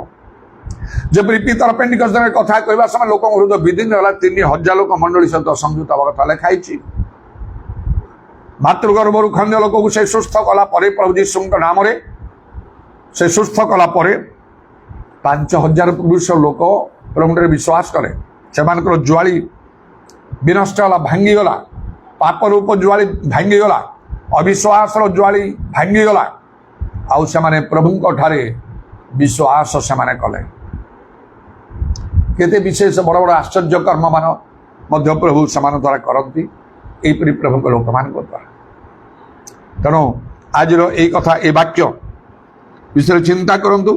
A: ଯେପରି ପିତର ପେଣ୍ଟିକଷ୍ଟ ଦିନରେ କଥା କହିବା ସମୟ ଲୋକଙ୍କ ହୃଦୟ ବିଦୀର୍ଣ୍ଣ ହେଲା, 3000 ଲୋକ ମଣ୍ଡଳୀ ସହିତ ସଂଯୁକ୍ତ ହେବା କଥା ଲେଖା ହେଇଛି। ମାତୃଗର୍ଭରୁ ଖଣ୍ଡ ଲୋକକୁ ସେ ସୁସ୍ଥ କଲା ପରେ ପ୍ରଭୁ ଯୀଶୁଙ୍କ ନାମରେ ସେ ସୁସ୍ଥ କଲା ପରେ 5000 ପୁରୁଷ ଲୋକ ପ୍ରଭୁରେ ବିଶ୍ୱାସ କଲେ। ସେମାନଙ୍କର ଜୁଆଳି ବିନଷ୍ଟ ହେଲା, ଭାଙ୍ଗିଗଲା। ପାପ ରୂପ ଜୁଆଳି ଭାଙ୍ଗିଗଲା, ଅବିଶ୍ୱାସର ଜୁଆଳି ଭାଙ୍ଗିଗଲା। ଆଉ ସେମାନେ ପ୍ରଭୁଙ୍କ ଠାରେ ବିଶ୍ୱାସ ସେମାନେ କଲେ। କେତେ ବିଶେଷ ବଡ଼ ବଡ଼ ଆଶ୍ଚର୍ଯ୍ୟ କର୍ମମାନ ମଧ୍ୟ ପ୍ରଭୁ ସେମାନଙ୍କ ଦ୍ୱାରା କରନ୍ତି, ଏହିପରି ପ୍ରଭୁଙ୍କ ଲୋକମାନଙ୍କ ଦ୍ୱାରା। ତେଣୁ ଆଜିର ଏଇ କଥା, ଏ ବାକ୍ୟ ବିଷୟରେ ଚିନ୍ତା କରନ୍ତୁ।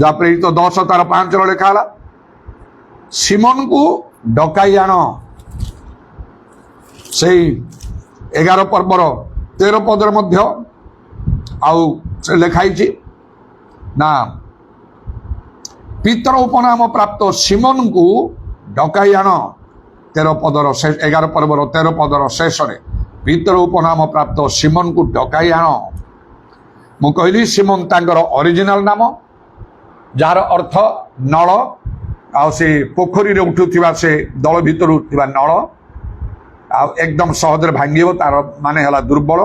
A: ଯାହା ପ୍ରେରିତ 10:5 ଲେଖା ହେଲା, ସିମୋନକୁ ଡକାଇ ଆଣ। ସେଇ 11 ପର୍ବର 13 ପଦରେ ମଧ୍ୟ ଆଉ ସେ ଲେଖା ହେଇଛି ନା, ପିତର ଉପନାମ ପ୍ରାପ୍ତ ସିମୋନକୁ ଡକାଇ ଆଣ। 11 ପର୍ବର 13 ପଦର ଶେଷରେ ପିତର ଉପନାମ ପ୍ରାପ୍ତ ସିମୋନକୁ ଡକାଇ ଆଣ। ମୁଁ କହିଲି ସିମୋନ ତାଙ୍କର ଅରିଜିନାଲ ନାମ, ଯାହାର ଅର୍ଥ ନଳ। ଆଉ ସେ ପୋଖରୀରେ ଉଠୁଥିବା ସେ ଦଳ ଭିତରୁ ଥିବା ନଳ, ଆଉ ଏକଦମ ସହଜରେ ଭାଙ୍ଗିବ, ତାର ମାନେ ହେଲା ଦୁର୍ବଳ।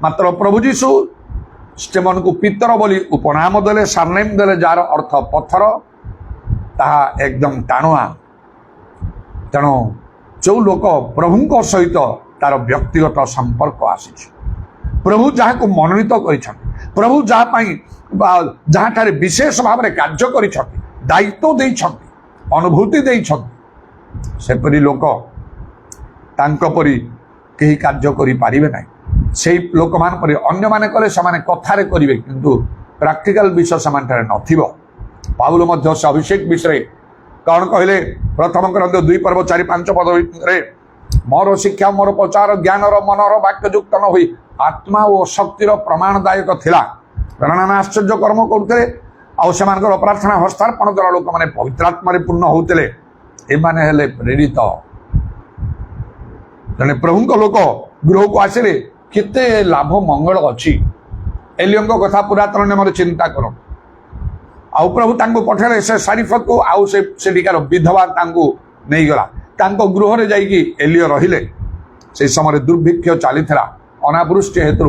A: ମାତ୍ର ପ୍ରଭୁ ଯୀଶୁ ସିମୋନକୁ ପିତର ବୋଲି ଉପନାମ ଦେଲେ, ସାରନେମ୍ ଦେଲେ, ଯାହାର ଅର୍ଥ ପଥର, ତାହା ଏକଦମ ଟାଣୁଆ। ତେଣୁ ଯେଉଁ ଲୋକ ପ୍ରଭୁଙ୍କ ସହିତ ତାର ବ୍ୟକ୍ତିଗତ ସମ୍ପର୍କ ଆସିଛି, ପ୍ରଭୁ ଯାହାକୁ ମନୋନୀତ କରିଛନ୍ତି, ପ୍ରଭୁ ଯାହା ପାଇଁ ଯାହାଠାରେ ବିଶେଷ ଭାବରେ କାର୍ଯ୍ୟ କରିଛନ୍ତି, ଦାୟିତ୍ୱ ଦେଇଛନ୍ତି, ଅନୁଭୂତି ଦେଇଛନ୍ତି, ସେପରି ଲୋକ ତାଙ୍କ ପରି କେହି କାର୍ଯ୍ୟ କରିପାରିବେ ନାହିଁ। ସେଇ ଲୋକମାନଙ୍କ ପରି ଅନ୍ୟମାନେ କଲେ ସେମାନେ କଥାରେ କରିବେ, କିନ୍ତୁ ପ୍ରାକ୍ଟିକାଲ ବିଷୟ ସେମାନଠାରେ ନଥିବ। ପାଉଲ ମଧ୍ୟ ସେ ଅଭିଷେକ ବିଷୟରେ କ'ଣ କହିଲେ? ପ୍ରଥମ କରନ୍ଥୀୟ 2 ପର୍ବ 4-5 ପଦରେ, ମୋର ଶିକ୍ଷା, ମୋର ପ୍ରଚାର ଜ୍ଞାନର ମନର ବାକ୍ୟଯୁକ୍ତ ନ ହୋଇ ଆତ୍ମା ଓ ଶକ୍ତିର ପ୍ରମାଣଦାୟକ ଥିଲା। ନାନା ଆଶ୍ଚର୍ଯ୍ୟ କର୍ମ କରୁଥିଲେ, ଆଉ ସେମାନଙ୍କର ପ୍ରାର୍ଥନା ହସ୍ତାର୍ପଣ ଦ୍ୱାରା ଲୋକମାନେ ପବିତ୍ର ଆତ୍ମାରେ ପୂର୍ଣ୍ଣ ହେଉଥିଲେ। ଏମାନେ ହେଲେ ପ୍ରେରିତ। ଜଣେ ପ୍ରଭୁଙ୍କ ଲୋକ ଗୃହକୁ ଆସିଲେ କେତେ ଲାଭ ମଙ୍ଗଳ ଅଛି। ଏଲିୟଙ୍କ କଥା ପୁରାତନ ନିୟମରେ ଚିନ୍ତା କର। ଆଉ ପ୍ରଭୁ ତାଙ୍କୁ ପଠାଇଲେ ସେ ସାରିଫତକୁ, ଆଉ ସେଠିକାର ବିଧବା ତାଙ୍କୁ ନେଇଗଲା। ତାଙ୍କ ଗୃହରେ ଯାଇକି ଏଲିୟ ରହିଲେ। ସେହି ସମୟରେ ଦୁର୍ଭିକ୍ଷ ଚାଲିଥିଲା, ଅନାବୃଷ୍ଟି ହେତୁ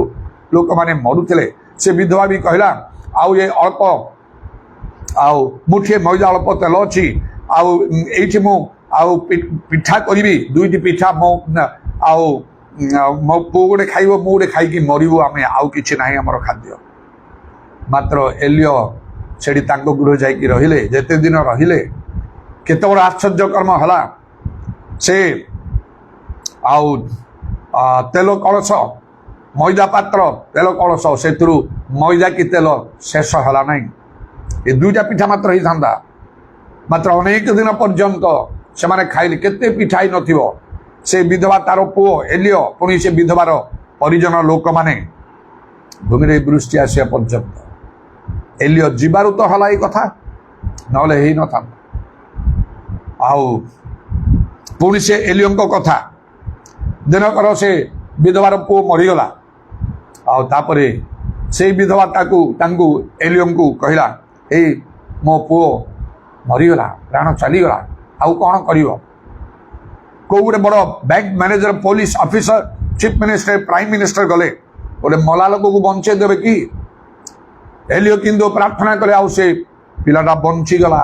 A: ଲୋକମାନେ ମରୁଥିଲେ। ସେ ବିଧବା ବି କହିଲା, ଆଉ ଏ ଅଳ୍ପ, ଆଉ ମୁଠିଏ ମଇଦା, ଅଳ୍ପ ତେଲ ଅଛି, ଆଉ ଏଇଠି ମୁଁ ଆଉ ପିଠା କରିବି, 2ଟି ପିଠା, ଆଉ ମୋ ପୁଅ ଗୋଟେ ଖାଇବ, ମୁଁ ଗୋଟେ ଖାଇକି ମରିବୁ ଆମେ, ଆଉ କିଛି ନାହିଁ ଆମର ଖାଦ୍ୟ। ମାତ୍ର ଏଲିୟ ସେଠି ତାଙ୍କ ଗୃହ ଯାଇକି ରହିଲେ। ଯେତେ ଦିନ ରହିଲେ, କେତେ ବଡ଼ ଆଶ୍ଚର୍ଯ୍ୟ କର୍ମ ହେଲା। ସେ ଆଉ ତେଲ କଳସ, ମଇଦା ପାତ୍ର, ତେଲ କଳସ, ସେଥିରୁ ମଇଦା କି ତେଲ ଶେଷ ହେଲା ନାହିଁ। ଏ 2ଟା ପିଠା ମାତ୍ର ହେଇଥାନ୍ତା। ମାତ୍ର ଅନେକ ଦିନ ପର୍ଯ୍ୟନ୍ତ ସେମାନେ ଖାଇଲେ, କେତେ ପିଠା ହେଇ ନଥିବ। ସେ ବିଧବା, ତାର ପୁଅ ଏଲିୟ, ପୁଣି ସେ ବିଧବାର ପରିଜନ ଲୋକମାନେ, ଭୂମିରେ ବୃଷ୍ଟି ଆସିବା ପର୍ଯ୍ୟନ୍ତ। ଏଲିୟ ଯିବାରୁ ତ ହେଲା ଏଇ କଥା, ନହେଲେ ହେଇନଥାନ୍ତା। ଆଉ ପୁଣି ସେ ଏଲିୟଙ୍କ କଥା, ଦିନକର ସେ ବିଧବାର ପୁଅ ମରିଗଲା। ଆଉ ତାପରେ ସେଇ ବିଧବା ତାଙ୍କୁ ଏଲିୟଙ୍କୁ କହିଲା, ଏଇ ମୋ ପୁଅ ମରିଗଲା, ପ୍ରାଣ ଚାଲିଗଲା, ଆଉ କ'ଣ କରିବ? କେଉଁ ଗୋଟେ ବଡ଼ bank manager, police officer, chief minister, prime minister ଗଲେ, ଗୋଟେ ମଲା ଲୋକକୁ ବଞ୍ଚେଇ ଦେବେ କି? ଏଲିୟ କିନ୍ତୁ ପ୍ରାର୍ଥନା କଲେ, ଆଉ ସେ ପିଲାଟା ବଞ୍ଚିଗଲା।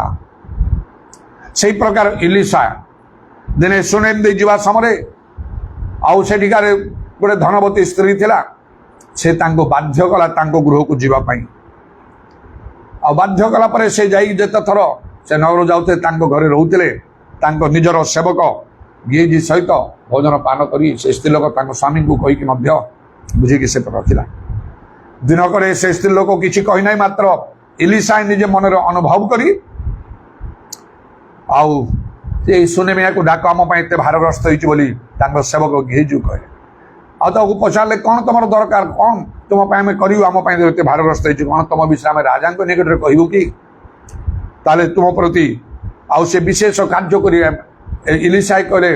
A: ସେଇ ପ୍ରକାର ଇଲିଶା ଦିନେ ସୁନେମ ଦେଇ ଯିବା ସମୟରେ, ଆଉ ସେଠିକାର ଗୋଟେ ଧନବତୀ ସ୍ତ୍ରୀ ଥିଲା, ସେ ତାଙ୍କୁ ବାଧ୍ୟ କଲା ତାଙ୍କ ଗୃହକୁ ଯିବା ପାଇଁ। ଆଉ ବାଧ୍ୟ କଲା ପରେ ସେ ଯାଇ ଯେତେ ଥର ସେ ନଗର ଯାଉଥିଲେ, ତାଙ୍କ ଘରେ ରହୁଥିଲେ। ତାଙ୍କ ନିଜର ସେବକ ଗିଏଜି ସହିତ ଭୋଜନ ପାନ କରି ସେ ସ୍ତ୍ରୀ ଲୋକ ତାଙ୍କ ସ୍ୱାମୀଙ୍କୁ କହିକି ମଧ୍ୟ ବୁଝିକି ସେ ରଖିଲା। ଦିନକରେ ସେ ସ୍ତ୍ରୀ ଲୋକ କିଛି କହିନାହିଁ, ମାତ୍ର ଇଲିଶା ନିଜେ ମନରେ ଅନୁଭବ କରି, ଆଉ ସେ ସୁନେମିଆକୁ ଡାକ, ଆମ ପାଇଁ ଏତେ ଭାରଗ୍ରସ୍ତ ହେଇଛି ବୋଲି ତାଙ୍କ ସେବକ ଗିଏଜୁ କହିଲେ। ଆଉ ତାକୁ ପଚାରିଲେ, କ'ଣ ତମର ଦରକାର, କ'ଣ ତୁମ ପାଇଁ ଆମେ କରିବୁ, ଆମ ପାଇଁ ଏତେ ଭାରଗ୍ରସ୍ତ ହେଇଛୁ, କ'ଣ ତମ ବିଷୟରେ ଆମେ ରାଜାଙ୍କ ନିକଟରେ କହିବୁ କି? ତାହେଲେ ତୁମ ପ୍ରତି ଆଉ ସେ ବିଶେଷ କାର୍ଯ୍ୟ କରିବେ। ଇଲିଶା କହିଲେ,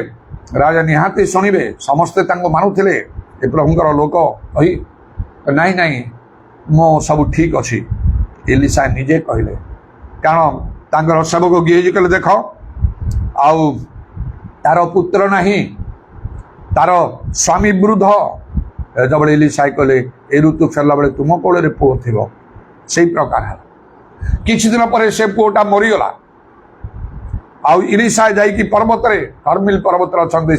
A: ରାଜା ନିହାତି ଶୁଣିବେ। ସମସ୍ତେ ତାଙ୍କୁ ମାନୁଥିଲେ, ଏ ପ୍ରଭୁଙ୍କର ଲୋକ କହି, ନାଇଁ ନାଇଁ, ମୁଁ ସବୁ ଠିକ୍ ଅଛି। ଇଲିଶା ନିଜେ କହିଲେ, କାରଣ ତାଙ୍କର ସେବକ ଗିଏଜି କହିଲେ, ଦେଖ, ଆଉ ତାର ପୁତ୍ର ନାହିଁ, ତାର ସ୍ୱାମୀ ବୃଦ୍ଧ, ଯେତେବେଳେ ଇଲିଶାଏ କହିଲେ ଏ ଋତୁ ଫେରିଲା ବେଳେ ତୁମ କୋଳରେ ପୁଅ ଥିବ, ସେଇ ପ୍ରକାର ହେଲା। କିଛି ଦିନ ପରେ ସେ ପୁଅଟା ମରିଗଲା। ଆଉ ଇଲିଶାଏ ଯାଇକି ପର୍ବତରେ, କର୍ମିଲ ପର୍ବତରେ ଅଛନ୍ତି,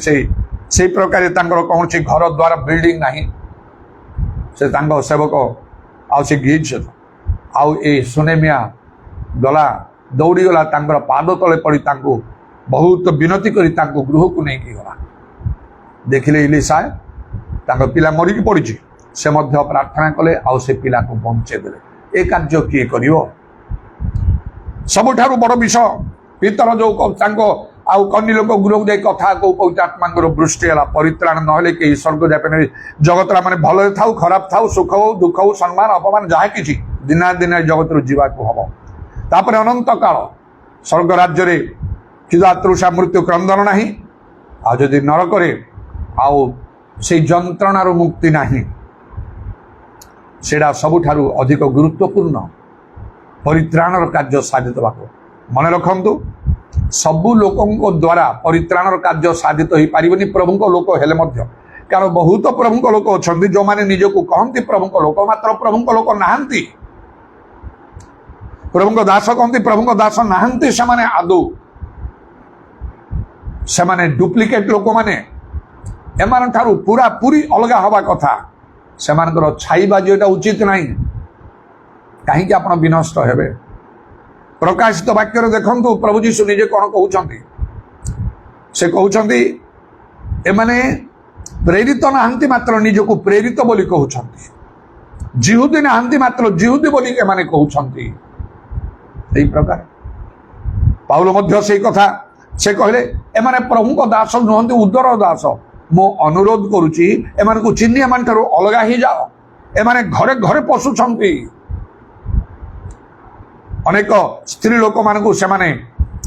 A: ସେଇ ପ୍ରକାର ତାଙ୍କର କୌଣସି ଘର ଦ୍ୱାର ବିଲ୍ଡିଂ ନାହିଁ। ସେ ତାଙ୍କ ସେବକ ଆଉ ସେ ଗିଜ୍ ଆଉ ଏ ସୁନେମିଆ ଗଲା, ଦୌଡ଼ିଗଲା, ତାଙ୍କର ପାଦ ତଳେ ପଡ଼ି ତାଙ୍କୁ ବହୁତ ବିନତି କରି ତାଙ୍କୁ ଗୃହକୁ ନେଇକି ଗଲା। ଦେଖିଲେ ଇଲିଶାଏ ତାଙ୍କ ପିଲା ମରିକି ପଡ଼ିଛି, ସେ ମଧ୍ୟ ପ୍ରାର୍ଥନା କଲେ ଆଉ ସେ ପିଲାକୁ ବଞ୍ଚେଇ ଦେଲେ। ଏ କାର୍ଯ୍ୟ କିଏ କରିବ? ସବୁଠାରୁ ବଡ଼ ବିଷୟ, ପିତର ଯୋଉ ତାଙ୍କ ଆଉ କନ୍ନି ଲୋକ ଗୃହକୁ ଯାଇ କଥା କୋଉ ପବିତ୍ର ଆତ୍ମାଙ୍କର ବୃଷ୍ଟି ହେଲା। ପରିତ୍ରାଣ ନହେଲେ କେହି ସ୍ୱର୍ଗ ଯାଇପାରିବେ। ଜଗତର ମାନେ ଭଲରେ ଥାଉ, ଖରାପ ଥାଉ, ସୁଖ ହଉ, ଦୁଃଖ ହଉ, ସମ୍ମାନ ଅପମାନ ଯାହା କିଛି, ଦିନା ଦିନେ ଜଗତରୁ ଯିବାକୁ ହବ। ତାପରେ ଅନନ୍ତ କାଳ ସ୍ୱର୍ଗ ରାଜ୍ୟରେ କ୍ଷୁଧା ତୃଷା ମୃତ୍ୟୁ କ୍ରନ୍ଦନ ନାହିଁ। ଆଉ ଯଦି ନରକରେ ଆଉ ସେଇ ଯନ୍ତ୍ରଣାରୁ ମୁକ୍ତି ନାହିଁ, ସେଇଟା ସବୁଠାରୁ ଅଧିକ ଗୁରୁତ୍ୱପୂର୍ଣ୍ଣ ପରିତ୍ରାଣର କାର୍ଯ୍ୟ ସାଧିତ ହେବାକୁ। ମନେ ରଖନ୍ତୁ, ସବୁ ଲୋକଙ୍କ ଦ୍ୱାରା ପରିତ୍ରାଣର କାର୍ଯ୍ୟ ସାଧିତ ହେଇପାରିବନି ପ୍ରଭୁଙ୍କ ଲୋକ ହେଲେ ମଧ୍ୟ। କାରଣ ବହୁତ ପ୍ରଭୁଙ୍କ ଲୋକ ଅଛନ୍ତି ଯେଉଁମାନେ ନିଜକୁ କହନ୍ତି ପ୍ରଭୁଙ୍କ ଲୋକ, ମାତ୍ର ପ୍ରଭୁଙ୍କ ଲୋକ ନାହାନ୍ତି। ପ୍ରଭୁଙ୍କ ଦାସ କହନ୍ତି, ପ୍ରଭୁଙ୍କ ଦାସ ନାହାନ୍ତି। ସେମାନେ ଆଦୌ, ସେମାନେ ଡୁପ୍ଲିକେଟ ଲୋକମାନେ। ଏମାନଠାରୁ ପୁରାପୁରି ଅଲଗା ହେବା କଥା। ସେମାନଙ୍କର ଛାଇ ବାଜିବାଟା ଉଚିତ ନାହିଁ। କାହିଁକି ଆପଣ ବିନଷ୍ଟ ହେବେ? ପ୍ରକାଶିତ ବାକ୍ୟରେ ଦେଖନ୍ତୁ ପ୍ରଭୁ ଯୀଶୁ ନିଜେ କ'ଣ କହୁଛନ୍ତି। ସେ କହୁଛନ୍ତି ଏମାନେ ପ୍ରେରିତ ନାହାନ୍ତି, ମାତ୍ର ନିଜକୁ ପ୍ରେରିତ ବୋଲି କହୁଛନ୍ତି। ଜିହୁଦୀ ନାହାନ୍ତି, ମାତ୍ର ଜିହୁଦୀ ବୋଲି ଏମାନେ କହୁଛନ୍ତି। ଏହି ପ୍ରକାର ପାଉଲ ମଧ୍ୟ ସେଇ କଥା ସେ କହିଲେ, ଏମାନେ ପ୍ରଭୁଙ୍କ ଦାସ ନୁହନ୍ତି, ଉଦର ଦାସ। ମୁଁ ଅନୁରୋଧ କରୁଛି ଏମାନଙ୍କୁ ଚିହ୍ନି ଏମାନଠାରୁ ଅଲଗା ହେଇଯାଅ। ଏମାନେ ଘରେ ଘରେ ପଶୁଛନ୍ତି। ଅନେକ ସ୍ତ୍ରୀ ଲୋକମାନଙ୍କୁ ସେମାନେ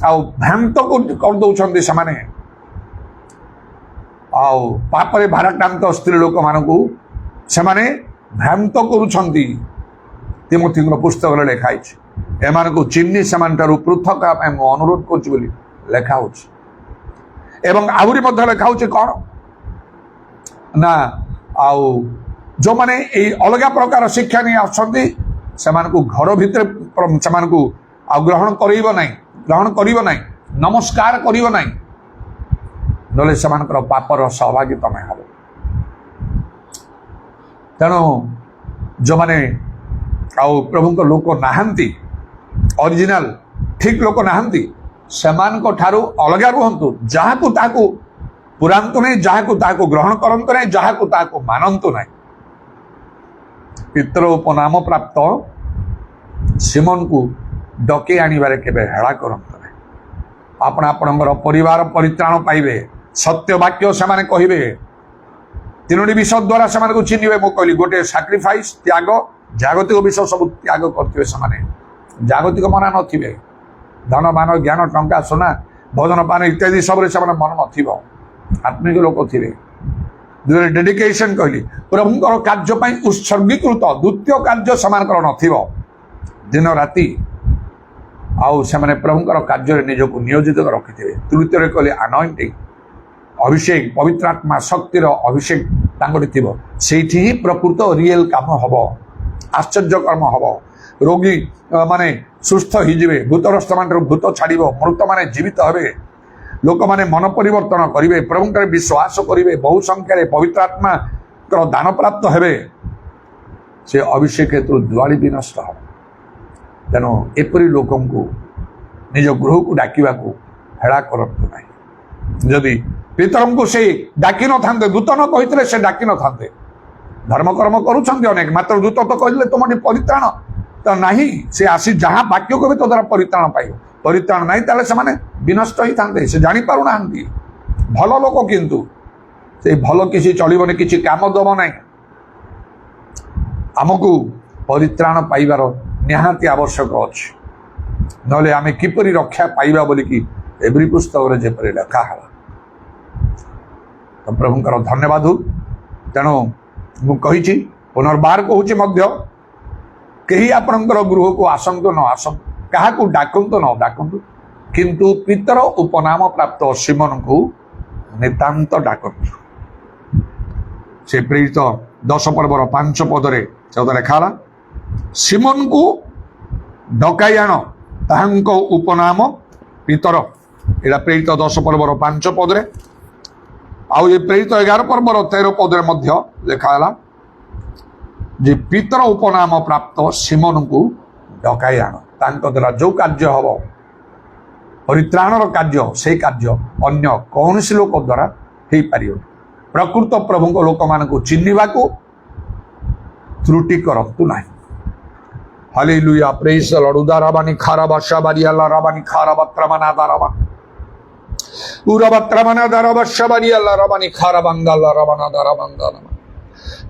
A: ଆଉ ଭ୍ରାନ୍ତ କରିଦଉଛନ୍ତି। ସେମାନେ ଆଉ ପାପରେ ଭାରାକ୍ରାନ୍ତ ସ୍ତ୍ରୀ ଲୋକମାନଙ୍କୁ ସେମାନେ ଭ୍ରାନ୍ତ କରୁଛନ୍ତି। ତିମୋଥୀଙ୍କ ପୁସ୍ତକରେ ଲେଖା ହେଇଛି, ଏମାନଙ୍କୁ ଚିହ୍ନି ସେମାନଠାରୁ ପୃଥକ ହେବା ପାଇଁ ମୁଁ ଅନୁରୋଧ କରୁଛି ବୋଲି ଲେଖା ହଉଛି। ଏବଂ ଆହୁରି ମଧ୍ୟ ଲେଖା ହଉଛି କ'ଣ ନା, ଆଉ ଯେଉଁମାନେ ଏଇ ଅଲଗା ପ୍ରକାର ଶିକ୍ଷା ନେଇ ଆସୁଛନ୍ତି ସେମାନଙ୍କୁ ଘର ଭିତରେ ସେମାନଙ୍କୁ ଆଉ ଗ୍ରହଣ କରିବ ନାହିଁ, ନମସ୍କାର କରିବ ନାହିଁ, ନହେଲେ ସେମାନଙ୍କର ପାପର ସହଭାଗୀ ତମେ ହେବ। ତେଣୁ ଯେଉଁମାନେ ଆଉ ପ୍ରଭୁଙ୍କ ଲୋକ ନାହାନ୍ତି, ଅରିଜିନାଲ ଠିକ ଲୋକ ନାହାନ୍ତି, ସେମାନଙ୍କ ଠାରୁ ଅଲଗା ରୁହନ୍ତୁ। ଯାହାକୁ ତାହାକୁ ପୁରାନ୍ତୁ ନାହିଁ, ଯାହାକୁ ତାହାକୁ ଗ୍ରହଣ କରନ୍ତୁ ନାହିଁ, ଯାହାକୁ ତାହାକୁ ମାନନ୍ତୁ ନାହିଁ। ପିତର ଉପନାମ ପ୍ରାପ୍ତ ସିମୋନକୁ ଡକେଇ ଆଣିବାରେ କେବେ ହେଳା କରନ୍ତୁ ନାହିଁ। ଆପଣ ଆପଣଙ୍କର ପରିବାର ପରିତ୍ରାଣ ପାଇବେ। ସତ୍ୟ ବାକ୍ୟ ସେମାନେ କହିବେ। ତିନୋଟି ବିଷୟ ଦ୍ୱାରା ସେମାନଙ୍କୁ ଚିହ୍ନିବେ। ମୁଁ କହିଲି, ଗୋଟେ ସାକ୍ରିଫାଇସ୍, ତ୍ୟାଗ, ଜାଗତିକ ବିଷୟ ସବୁ ତ୍ୟାଗ କରିଥିବେ ସେମାନେ। ଜାଗତିକ ମନା ନଥିବେ। ଧନ ମାନ ଜ୍ଞାନ ଟଙ୍କା ସୁନା ଭୋଜନ ପାନ ଇତ୍ୟାଦି ସବୁରେ ସେମାନେ ମନ ନଥିବ। ଆତ୍ମିକ ଲୋକ ଥିବେ। ଡେଡିକେସନ କହିଲି, ପ୍ରଭୁଙ୍କର କାର୍ଯ୍ୟ ପାଇଁ ଉତ୍ସର୍ଗୀକୃତ ଦ୍ୱିତୀୟ କାର୍ଯ୍ୟ ସେମାନଙ୍କର ନଥିବ। ଦିନ ରାତି ଆଉ ସେମାନେ ପ୍ରଭୁଙ୍କର କାର୍ଯ୍ୟରେ ନିଜକୁ ନିୟୋଜିତ ରଖିଥିବେ। ତୃତୀୟରେ କହିଲେ ଆନଏଣ୍ଟିଂ, ଅଭିଷେକ, ପବିତ୍ର ଆତ୍ମା ଶକ୍ତିର ଅଭିଷେକ ତାଙ୍କଠି ଥିବ। ସେଇଠି ହିଁ ପ୍ରକୃତ ରିଏଲ କାମ ହବ, ଆଶ୍ଚର୍ଯ୍ୟ କର୍ମ ହବ। ରୋଗୀ ମାନେ ସୁସ୍ଥ ହେଇଯିବେ, ଭୂତଗ୍ରସ୍ତମାନଙ୍କର ଭୂତ ଛାଡ଼ିବ, ମୃତମାନେ ଜୀବିତ ହେବେ, ଲୋକମାନେ ମନ ପରିବର୍ତ୍ତନ କରିବେ, ପ୍ରଭୁଙ୍କର ବିଶ୍ୱାସ କରିବେ, ବହୁ ସଂଖ୍ୟାରେ ପବିତ୍ର ଆତ୍ମାଙ୍କର ଦାନ ପ୍ରାପ୍ତ ହେବେ। ସେ ଅଭିଷେକ ହେତୁ ଦୁଆଳି ବିନଷ୍ଟ ହେବ। ତେଣୁ ଏପରି ଲୋକଙ୍କୁ ନିଜ ଗୃହକୁ ଡାକିବାକୁ ହେଳା କରନ୍ତୁ ନାହିଁ। ଯଦି ପିତରଙ୍କୁ ସେ ଡାକି ନଥାନ୍ତେ, ଦୂତ ନ କହିଥିଲେ ସେ ଡାକି ନଥାନ୍ତେ। ଧର୍ମକର୍ମ କରୁଛନ୍ତି ଅନେକ, ମାତ୍ର ଦୂତ ତ କହିଲେ ତୁମଠି ପରିତ୍ରାଣ ତ ନାହିଁ। ସେ ଆସି ଯାହା ବାକ୍ୟ କହିବେ ତ ଦ୍ୱାରା ପରିତ୍ରାଣ ପାଇବ। ପରିତ୍ରାଣ ନାହିଁ ତାହେଲେ ସେମାନେ ବିନଷ୍ଟ ହେଇଥାନ୍ତେ। ସେ ଜାଣିପାରୁନାହାନ୍ତି। ଭଲ ଲୋକ, କିନ୍ତୁ ସେଇ ଭଲ କିଛି ଚଳିବନି, କିଛି କାମ ଦେବ ନାହିଁ। ଆମକୁ ପରିତ୍ରାଣ ପାଇବାର ନିହାତି ଆବଶ୍ୟକ ଅଛି। ନହେଲେ ଆମେ କିପରି ରକ୍ଷା ପାଇବା ବୋଲିକି ଏଭ୍ରି ପୁସ୍ତକରେ ଯେପରି ଲେଖା ହେଲା। ତ ପ୍ରଭୁଙ୍କର ଧନ୍ୟବାଦ। ତେଣୁ ମୁଁ କହିଛି, ପୁନର୍ବାର କହୁଛି ମଧ୍ୟ, କେହି ଆପଣଙ୍କର ଗୃହକୁ ଆସନ୍ତୁ ନ ଆସନ୍ତୁ, କାହାକୁ ଡାକନ୍ତୁ ନ ଡାକନ୍ତୁ, କିନ୍ତୁ ପିତର ଉପନାମ ପ୍ରାପ୍ତ ସିମୋନଙ୍କୁ ନିତାନ୍ତ ଡାକନ୍ତୁ। ସେ ପ୍ରେରିତ 10 ପର୍ବର 5 ପଦରେ ସେଟା ଲେଖା ହେଲା, ସିମୋନକୁ ଡକାଇ ଆଣ, ତାହାଙ୍କ ଉପନାମ ପିତର। ଏଇଟା ପ୍ରେରିତ 10 ପର୍ବର 5 ପଦରେ। ଆଉ ଏ ପ୍ରେରିତ 11 ପର୍ବର 13 ପଦରେ ମଧ୍ୟ ଲେଖା ହେଲା ଯେ ପିତର ଉପନାମ ପ୍ରାପ୍ତ ସିମୋନକୁ ଡକାଇ ଆଣ। ତାଙ୍କ ଦ୍ୱାରା ଯୋଉ କାର୍ଯ୍ୟ ହବ, ପରିତ୍ରାଣର କାର୍ଯ୍ୟ, ସେଇ କାର୍ଯ୍ୟ ଅନ୍ୟ କୌଣସି ଲୋକ ଦ୍ୱାରା ହେଇପାରିବ। ପ୍ରକୃତ ପ୍ରଭୁଙ୍କ ଲୋକମାନଙ୍କୁ ଚିହ୍ନିବାକୁ ତ୍ରୁଟି କରନ୍ତୁ ନାହିଁ। Hallelujah, praise the lord. ଉଦାରାବାନି ଖାରାବା shabaria rabani kharabatramana daraba ଉରାବାତ୍ରାମାନା ଦାରବା shabaria rabani kharabangala rabana darabanda।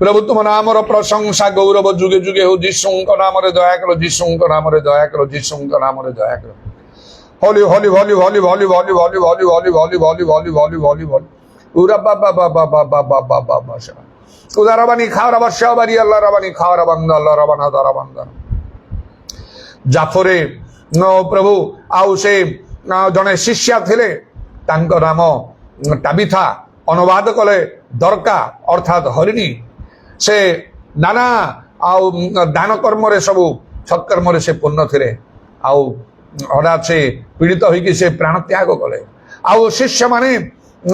A: ପ୍ରଭୁ ତୁମ ନାମର ପ୍ରଶଂସା ଗୌରବ ଯୁଗେ ଯୁଗେ ହଉ। ଯୀଶୁଙ୍କ ନାମରେ ଦୟା କର, ଯୀଶୁଙ୍କ ନାମରେ ଦୟା କର, ଯୀଶୁଙ୍କ ନାମରେ ଦୟା କର। holy holy holy holy holy holy holy holy holy holy holy holy holy holy holy urababa udarabani kharaba shabaria rabani kharabangala rabana darabanda। ଜାଫରେ ପ୍ରଭୁ ଆଉ ସେ ଜଣେ ଶିଷ୍ୟା ଥିଲେ, ତାଙ୍କ ନାମ ଟାବିଥା, ଅନୁବାଦ କଲେ ଦରକା ଅର୍ଥାତ୍ ହରିଣୀ। ସେ ନାନା ଆଉ ଦାନ କର୍ମରେ, ସବୁ ସତ୍କର୍ମରେ ସେ ପୂର୍ଣ୍ଣ ଥିଲେ। ଆଉ ହଠାତ୍ ସେ ପୀଡ଼ିତ ହୋଇକି ସେ ପ୍ରାଣ ତ୍ୟାଗ କଲେ। ଆଉ ଶିଷ୍ୟମାନେ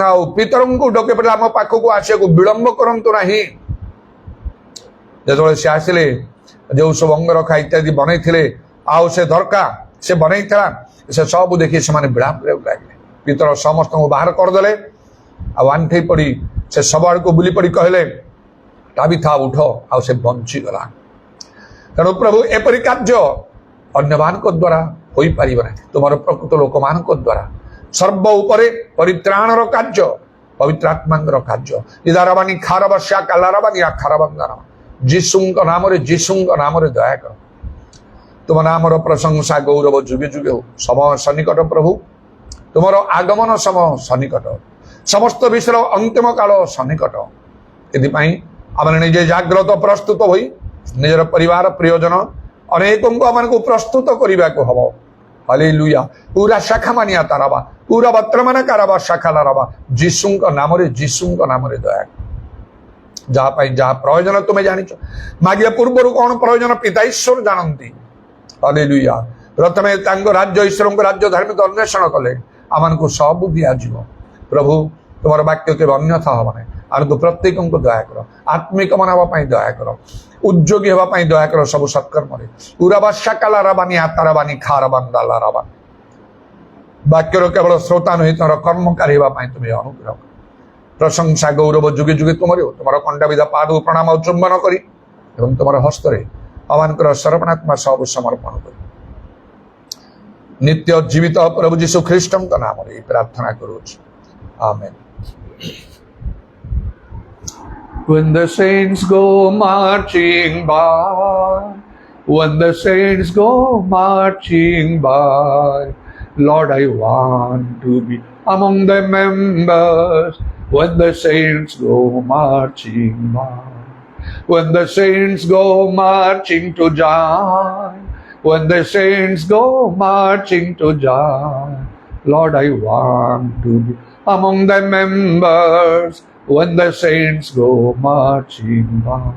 A: ଆଉ ପିତରଙ୍କୁ ଡକେ ପଡ଼ିଲେ, ଆମ ପାଖକୁ ଆସିବାକୁ ବିଳମ୍ବ କରନ୍ତୁ ନାହିଁ। ଯେତେବେଳେ ସେ ଆସିଲେ, ଯେଉଁ ସବୁ ଅଙ୍ଗରଖା ଇତ୍ୟାଦି ବନେଇଥିଲେ, ଆଉ ସେ ଦରକା ସେ ବନେଇଥିଲା, ସେ ସବୁ ଦେଖି ସେମାନେ ବିଳାପ କରିବାକୁ ଲାଗିଲେ। ପିତର ସମସ୍ତଙ୍କୁ ବାହାର କରିଦେଲେ। ଆଉ ଆଣ୍ଠେଇ ପଡ଼ି ସେ ସବୁଆଡ଼କୁ ବୁଲି ପଡ଼ି କହିଲେ, ଟାବିଥା ଉଠ। ଆଉ ସେ ବଞ୍ଚିଗଲା। ତେଣୁ ପ୍ରଭୁ ଏପରି କାର୍ଯ୍ୟ ଅନ୍ୟମାନଙ୍କ ଦ୍ୱାରା ହୋଇପାରିବ ନାହିଁ। ତୁମର ପ୍ରକୃତ ଲୋକମାନଙ୍କ ଦ୍ୱାରା ସର୍ବ ଉପରେ ପରିତ୍ରାଣର କାର୍ଯ୍ୟ, ପବିତ୍ର ଆତ୍ମାଙ୍କର କାର୍ଯ୍ୟ। ଇଦାରାବାନି ଖାରବାସ୍ୟା କାଲାରାବାନି ଆଖାରାବାଙ୍ଗାନ। ଯୀଶୁଙ୍କ ନାମରେ ଦୟା କର। ତୁମ ନାମର ପ୍ରଶଂସା ଗୌରବ ଯୁଗେ ଯୁଗେ ହଉ। ସମୟ ସନ୍ନିକଟ ପ୍ରଭୁ, ତୁମର ଆଗମନ ସମୟ ସନ୍ନିକଟ, ସମସ୍ତ ବିଷୟର ଅନ୍ତିମ କାଳ ସନ୍ନିକଟ। ଏଥିପାଇଁ ଆମେ ନିଜେ ଜାଗ୍ରତ ପ୍ରସ୍ତୁତ ହୋଇ ନିଜର ପରିବାର ପ୍ରିୟଜନ ଅନେକଙ୍କୁ ଆମକୁ ପ୍ରସ୍ତୁତ କରିବାକୁ ହବ। ହାଲେଲୁୟା। ପୁରା ଶାଖା ମାନିଆ ତାରାବା, ପୁରା ବର୍ତ୍ତମାନ କାରାବା ଶାଖା ଲାରାବା। ଯୀଶୁଙ୍କ ନାମରେ ଦୟା। ଯାହା ପାଇଁ ଯାହା ପ୍ରয়োଜନ ତୁମେ ଜାଣିଛ। ମାଗିବା ପୂର୍ବରୁ କଣ ପ୍ରয়োଜନ ପିତା ଈଶ୍ୱର ଜାଣନ୍ତି। ହାଲେଲୁୟା। ପ୍ରଥମେ ତାଙ୍କ ରାଜ୍ୟ, ଈଶ୍ୱରଙ୍କ ରାଜ୍ୟ ଧାର୍ମିକ ଅନ୍ୱେଷଣ କଲେ ଆମକୁ ସବୁ ଦିଆଯିବ। ପ୍ରଭୁ ତୁମର ବାକ୍ୟ କେବେ ଅନ୍ୟଥା ହବ ନାହିଁ। ଆମକୁ ପ୍ରତ୍ୟେକଙ୍କୁ ଦୟା କର, ଆତ୍ମିକ ମନ ହେବା ପାଇଁ ଦୟା କର, ଉଦ୍ଯୋଗୀ ହେବା ପାଇଁ ଦୟା କର। ସବୁ ସତ୍କର୍ମରେ ଉରାବାଶାକାଲା ରାବାନି ଆତାରାବାନି ଖାରବାନ୍ଦାଲା ରାବାନି। ବାକ୍ୟର କେବଳ ଶ୍ରୋତା ନୁହେଁ, ତୁମର କର୍ମକାରୀ ହେବା ପାଇଁ ତୁମେ ଅନୁଗ୍ରହ କର। ପ୍ରଶଂସା ଗୌରବ ଯୁଗେ ଯୁଗେ ତୁମର। ତୁମର କଣ୍ଟାବିଧା ପାଦକୁ ପ୍ରଣାମ ଓ ଚୁମ୍ବନ କରି ଏବଂ ତୁମର ହସ୍ତରେ ଆମମାନଙ୍କର ସର୍ବାତ୍ମା ସବୁ ସମର୍ପଣ କରି ନିତ୍ୟ ଜୀବିତ ପ୍ରଭୁ ଯୀଶୁ ଖ୍ରୀଷ୍ଟଙ୍କ ନାମରେ ଏହି ପ୍ରାର୍ଥନା କରୁଅଛି। ଆମେନ୍। When the saints go marching by, when the saints go marching by, Lord, I want to be among the members. When the saints go marching by, when the saints go marching to join, when the saints go marching to join, Lord, I want to be among the members. When the saints go marching by,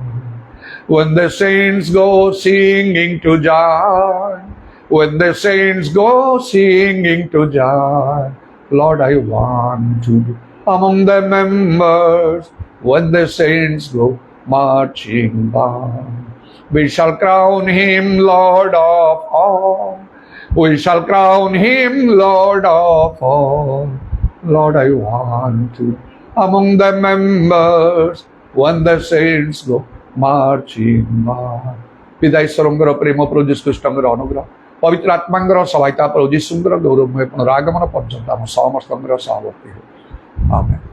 A: when the saints go singing to join, when the saints go singing to join, Lord, I want to be among the members. When the saints go marching by, we shall crown him Lord of all. We shall crown him Lord of all. Lord, I want to among the members when the saints go marching by. ପିତା ଈଶ୍ୱରଙ୍କର ପ୍ରେମ, ପ୍ରଭୁ ଯୀଶୁ ଖ୍ରୀଷ୍ଟଙ୍କର ଅନୁଗ୍ରହ, ପବିତ୍ର ଆତ୍ମାଙ୍କର ସହାୟତା, ପ୍ରଭୁ ଯୀଶୁଙ୍କର ଗୌରବମୟ ପୁନରାଗମନ ପର୍ଯ୍ୟନ୍ତ ଆମ ସମସ୍ତଙ୍କର ସହବର୍ତ୍ତୀ ହେଉ। ଆମେନ୍।